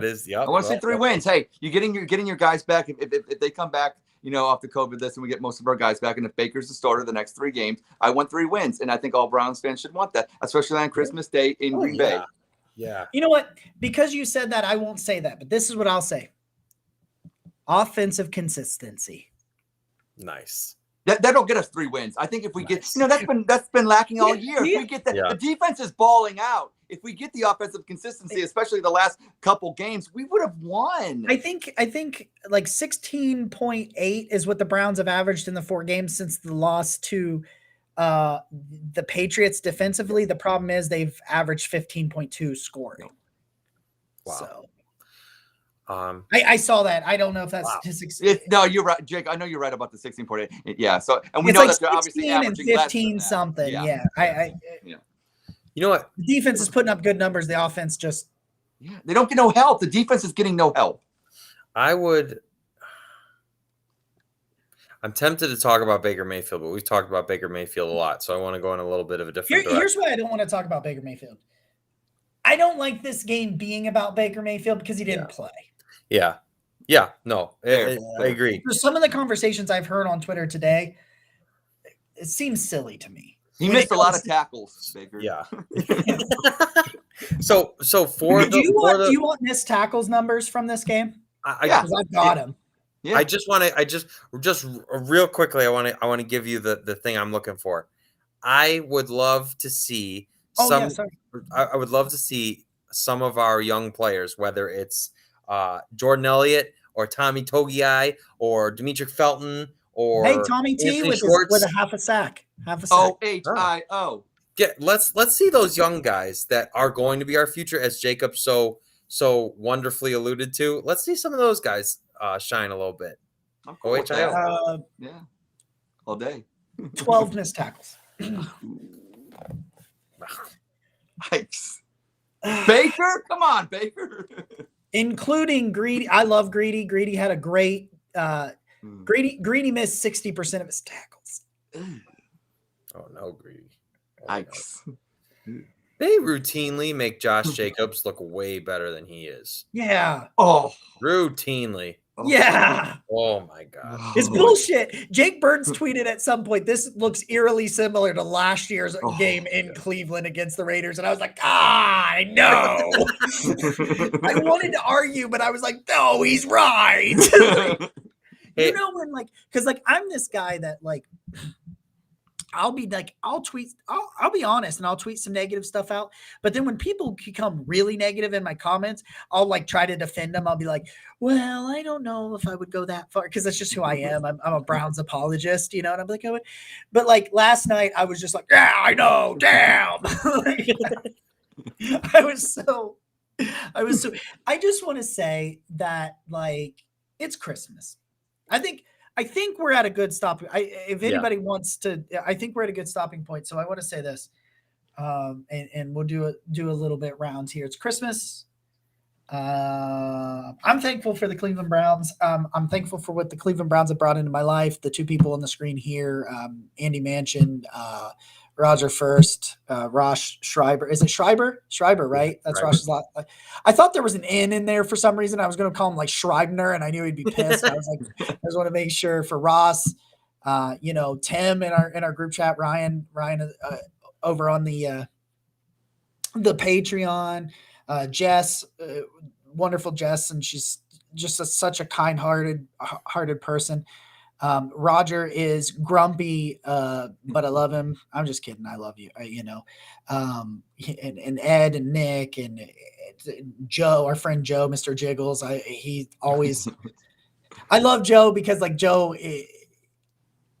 [SPEAKER 2] is. Yep.
[SPEAKER 3] I want to see 3 wins. Hey, you're getting your guys back. If they come back, off the COVID list, and we get most of our guys back, and if Baker's the starter the next 3 games, I want 3 wins, and I think all Browns fans should want that, especially on Christmas Day in Green Bay.
[SPEAKER 2] Yeah.
[SPEAKER 1] You know what? Because you said that, I won't say that, but this is what I'll say. Offensive consistency.
[SPEAKER 2] Nice.
[SPEAKER 3] That'll get us 3 wins. I think if we get, that's been lacking all year. If we get the defense is balling out. If we get the offensive consistency, especially the last couple games, we would have won.
[SPEAKER 1] I think like 16.8 is what the Browns have averaged in the 4 games since the loss to the Patriots defensively. The problem is they've averaged 15.2 scoring.
[SPEAKER 2] Wow.
[SPEAKER 1] So
[SPEAKER 2] I
[SPEAKER 1] saw that. I don't know if that's statistics.
[SPEAKER 3] No, you're right, Jake. I know you're right about the 16.8. Yeah. So, and we
[SPEAKER 1] It's
[SPEAKER 3] know
[SPEAKER 1] like
[SPEAKER 3] that they're obviously averaging
[SPEAKER 1] 15 something. Yeah.
[SPEAKER 2] You know what?
[SPEAKER 1] The defense is putting up good numbers. The offense just
[SPEAKER 3] they don't get no help. The defense is getting no help.
[SPEAKER 2] I'm tempted to talk about Baker Mayfield, but we've talked about Baker Mayfield a lot, so I want to go in a little bit of a different direction.
[SPEAKER 1] Here's why I don't want to talk about Baker Mayfield. I don't like this game being about Baker Mayfield because he didn't play.
[SPEAKER 2] Yeah. No, I agree.
[SPEAKER 1] For some of the conversations I've heard on Twitter today, it seems silly to me.
[SPEAKER 3] He missed a lot of tackles, Baker.
[SPEAKER 2] Yeah. So for
[SPEAKER 1] do you want missed tackles numbers from this game? Because I've got them.
[SPEAKER 2] Yeah. I just real quickly, I want to give you the thing I'm looking for. I would love to see I would love to see some of our young players, whether it's Jordan Elliott or Tommy Togiai or Demetric Felton or
[SPEAKER 1] Tommy T with a half a sack.
[SPEAKER 3] OHIO.
[SPEAKER 2] Let's see those young guys that are going to be our future, as Jacob so wonderfully alluded to. Let's see some of those guys shine a little bit.
[SPEAKER 3] OHIO. Yeah. All day.
[SPEAKER 1] 12 missed tackles.
[SPEAKER 3] Yikes. Baker? Come on, Baker.
[SPEAKER 1] Including Greedy. I love Greedy. Greedy had a great Greedy missed 60% of his tackles.
[SPEAKER 2] Oh no, Greedy.
[SPEAKER 3] Yikes.
[SPEAKER 2] They routinely make Josh Jacobs look way better than he is.
[SPEAKER 1] Yeah.
[SPEAKER 3] Oh.
[SPEAKER 2] Routinely.
[SPEAKER 1] Yeah.
[SPEAKER 2] Oh my God.
[SPEAKER 1] It's bullshit. Jake Burns tweeted at some point, this looks eerily similar to last year's game in Cleveland against the Raiders. And I was like, I know. I wanted to argue, but I was like, no, he's right. You know, when because I'm this guy that I'll be honest and I'll tweet some negative stuff out. But then when people become really negative in my comments, I'll try to defend them. I'll be like, well, I don't know if I would go that far because that's just who I am. I'm a Browns apologist, and I'm like, but last night I was just like, yeah, I know, damn. I just want to say that it's Christmas. I think we're at a good stopping. If anybody wants to, I think we're at a good stopping point. So I want to say this, and we'll do a little bit rounds here. It's Christmas. I'm thankful for the Cleveland Browns. I'm thankful for what the Cleveland Browns have brought into my life. The 2 people on the screen here, Andy Manchin, Roger First, Rosh Schreiber. Is it Schreiber? Schreiber, right? That's Rosh's lot. I thought there was an N in there for some reason. I was going to call him Schreibner, and I knew he'd be pissed. I was like, I just want to make sure for Ross, Tim in our group chat, Ryan over on the Patreon, Jess, wonderful Jess, and she's just such a kind-hearted person. Roger is grumpy, but I love him. I'm just kidding. I love you. And Ed and Nick and Joe, our friend Joe, Mr. Jiggles. I love Joe because Joe,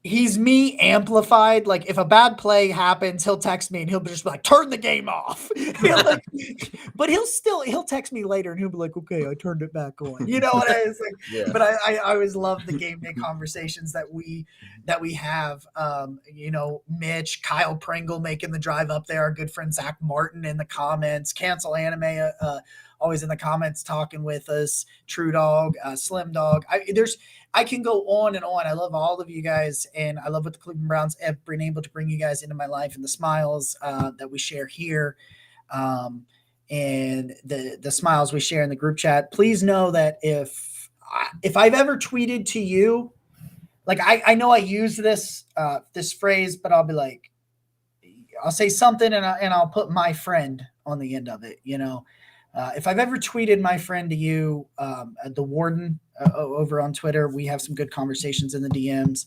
[SPEAKER 1] he's me amplified. Like if a bad play happens, he'll text me and he'll just be like, turn the game off. But he'll text me later and he'll be like, okay, I turned it back on. You know what I was like?
[SPEAKER 2] Yeah.
[SPEAKER 1] But I always love the game day conversations that we have. Mitch, Kyle Pringle making the drive up there, our good friend Zach Martin in the comments, Cancel Anime, always in the comments talking with us, True Dog, Slim Dog. I can go on and on. I love all of you guys, and I love what the Cleveland Browns have been able to bring you guys into my life and the smiles that we share here, and the smiles we share in the group chat. Please know that if I've ever tweeted to you, like I know I use this phrase, but I'll be like, I'll say something and I'll put my friend on the end of it. If I've ever tweeted my friend to you, the Warden over on Twitter, we have some good conversations in the DMs.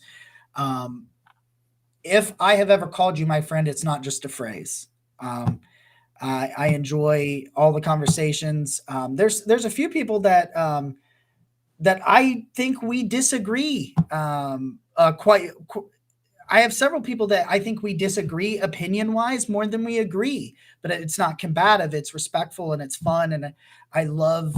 [SPEAKER 1] If I have ever called you my friend, it's not just a phrase. I enjoy all the conversations. There's a few people that I think we disagree quite. I have several people that I think we disagree opinion-wise more than we agree, but it's not combative. It's respectful and it's fun. And I love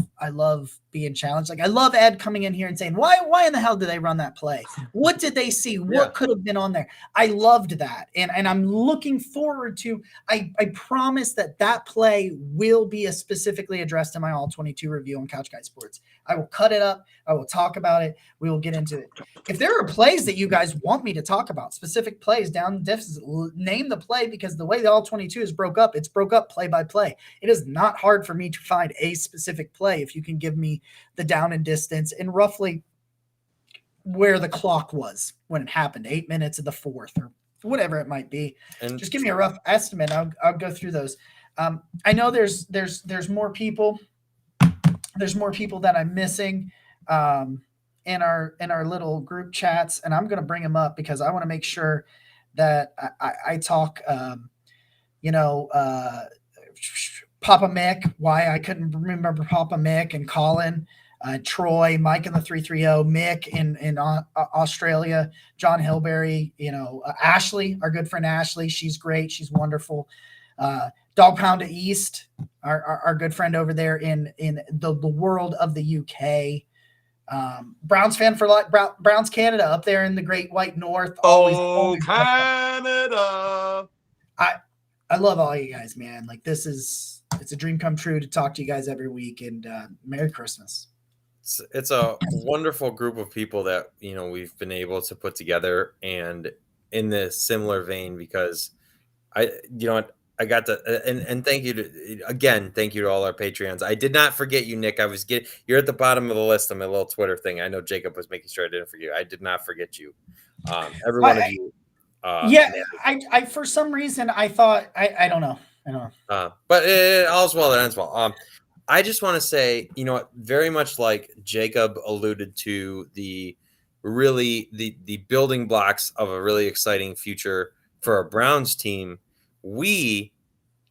[SPEAKER 1] being challenged. Like I love Ed coming in here and saying, why in the hell did they run that play? What did they see? What could have been on there? I loved that. And I'm looking forward to, I promise that play will be specifically addressed in my all 22 review on Couch Guy Sports. I will cut it up. I will talk about it. We will get into it. If there are plays that you guys want me to talk about, specific plays down the diffs, name the play, because the way the all 22 is broke up, it's broke up play by play. It is not hard for me to find a specific play if you can give me the down and distance and roughly where the clock was when it happened, 8 minutes of the fourth or whatever it might be. And just give me a rough estimate. I'll go through those. I know there's more people. There's more people that I'm missing in our little group chats, and I'm going to bring them up because I want to make sure that I talk, Papa Mick, why I couldn't remember Papa Mick, and Colin, Troy, Mike in the 330, Mick in Australia, John Hilberry, Ashley, our good friend Ashley. She's great. She's wonderful. Dog Pound East, our good friend over there in the world of the UK. Browns fan for life, Browns Canada up there in the Great White North. Always
[SPEAKER 3] Canada.
[SPEAKER 1] I love all you guys, man. Like it's a dream come true to talk to you guys every week, and Merry Christmas.
[SPEAKER 2] It's a wonderful group of people that we've been able to put together, and in this similar vein, because I got to, and thank you to all our Patreons. I did not forget you, Nick. You're at the bottom of the list on my little Twitter thing. I know Jacob was making sure I didn't forget you. I did not forget you. Every one of you.
[SPEAKER 1] I for some reason I thought I don't know.
[SPEAKER 2] But all's well that ends well. I just want to say, very much like Jacob alluded to the building blocks of a really exciting future for a Browns team. We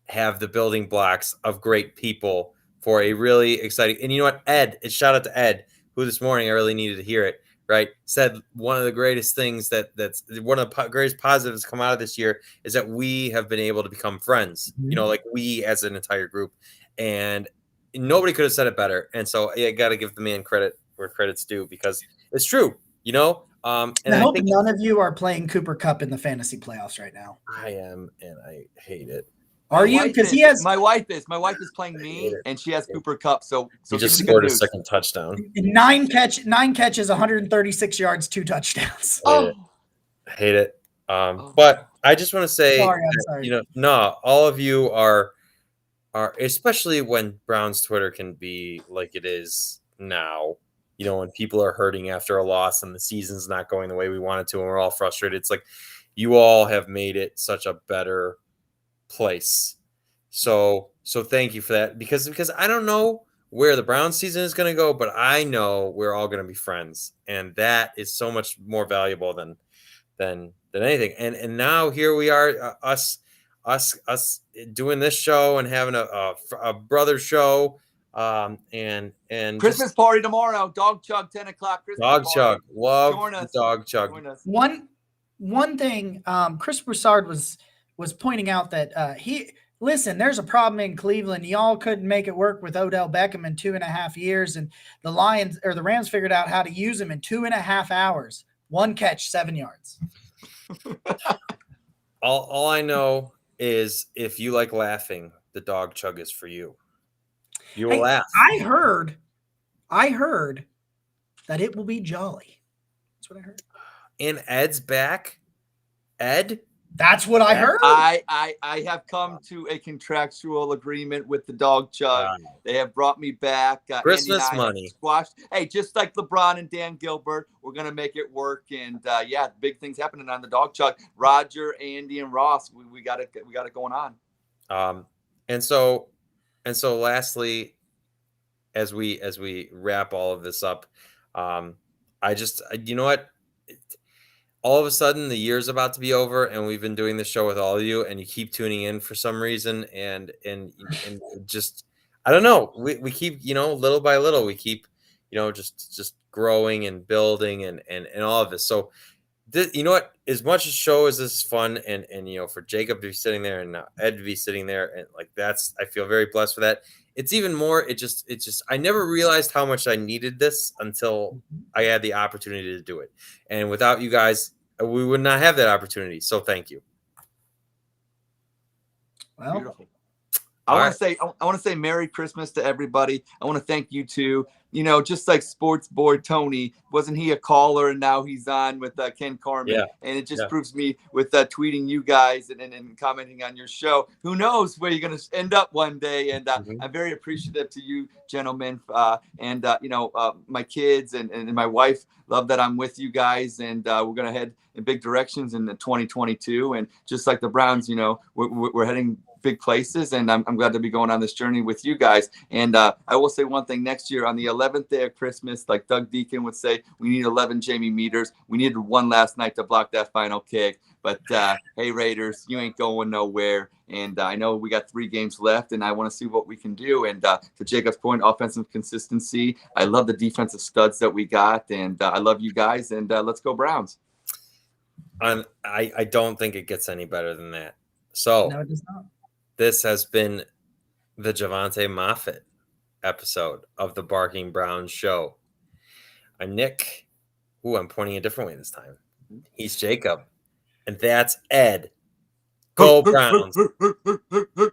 [SPEAKER 2] have the building blocks of great people for a really exciting. And you know what, Ed? Shout out to Ed, who this morning I really needed to hear it. Right, said one of the greatest things that's one of the greatest positives come out of this year is that we have been able to become friends.
[SPEAKER 1] Mm-hmm.
[SPEAKER 2] Like we as an entire group, and nobody could have said it better. And so I got to give the man credit where credit's due, because it's true. And
[SPEAKER 1] I hope none of you are playing Cooper Kupp in the fantasy playoffs right now.
[SPEAKER 2] I am, and I hate it.
[SPEAKER 1] Are you? Because
[SPEAKER 3] my wife is playing me, and she has Cooper Kupp. So
[SPEAKER 2] he just scored a second touchdown.
[SPEAKER 1] 9 catches, 136 yards, 2 touchdowns.
[SPEAKER 2] I hate it. But I just want to say,
[SPEAKER 1] sorry.
[SPEAKER 2] all of you are, especially when Browns Twitter can be like it is now. When people are hurting after a loss and the season's not going the way we want it to, and we're all frustrated. It's like you all have made it such a better place. So thank you for that, because I don't know where the Browns season is going to go, but I know we're all going to be friends, and that is so much more valuable than anything. And now here we are, us doing this show and having a brother show, and
[SPEAKER 3] Christmas party tomorrow, Dog Chug, 10 o'clock. Christmas
[SPEAKER 2] Dog
[SPEAKER 3] party.
[SPEAKER 2] Chug, love
[SPEAKER 3] Join us.
[SPEAKER 2] Dog Chug.
[SPEAKER 1] One one thing, Chris Broussard was pointing out that listen, there's a problem in Cleveland. Y'all couldn't make it work with Odell Beckham in 2.5 years, and the Rams figured out how to use him in 2.5 hours. 1 catch, 7 yards.
[SPEAKER 2] All I know is if you like laughing, the dog chug is for you. You will laugh.
[SPEAKER 1] I heard that it will be jolly. That's what I heard.
[SPEAKER 2] And Ed's back. Ed?
[SPEAKER 1] That's what I heard.
[SPEAKER 3] I have come to a contractual agreement with the dog chug. They have brought me back.
[SPEAKER 2] Christmas money.
[SPEAKER 3] Squashed. Hey, just like LeBron and Dan Gilbert, we're gonna make it work. And big things happening on the dog chug. Roger, Andy, and Ross, we got it going on.
[SPEAKER 2] And so lastly, as we wrap all of this up, you know what? All of a sudden the year's about to be over and we've been doing this show with all of you and you keep tuning in for some reason and just I don't know, we keep, little by little we keep, just growing and building and all of this. So you know what, as much as show as this is fun and for Jacob to be sitting there and Ed to be sitting there and like I feel very blessed for that. It's even more, it just I never realized how much I needed this until I had the opportunity to do it. And without you guys, we would not have that opportunity. So thank you.
[SPEAKER 1] Well,
[SPEAKER 3] beautiful. I want to say Merry Christmas to everybody. I want to thank you too. Just like Sports Boy Tony, wasn't he a caller and now he's on with Ken Carmen?
[SPEAKER 2] Yeah.
[SPEAKER 3] And it just proves me with tweeting you guys and commenting on your show. Who knows where you're going to end up one day? And I'm very appreciative to you, gentlemen, and my kids and my wife. Love that I'm with you guys, and we're going to head in big directions in 2022. And just like the Browns, we're heading big places, and I'm glad to be going on this journey with you guys. And I will say one thing: next year on the 11th day of Christmas, like Doug Deacon would say, we need 11 Jamie Meters. We needed one last night to block that final kick. But hey, Raiders, you ain't going nowhere. And I know we got 3 games left, and I want to see what we can do. And to Jacob's point, offensive consistency. I love the defensive studs that we got, and I love you guys. And let's go Browns.
[SPEAKER 2] I don't think it gets any better than that. So
[SPEAKER 1] no, it does not.
[SPEAKER 2] This has been the Javante Moffett episode of the Barking Browns Show. I'm Nick. I'm pointing a different way this time. He's Jacob. And that's Ed. Go Browns.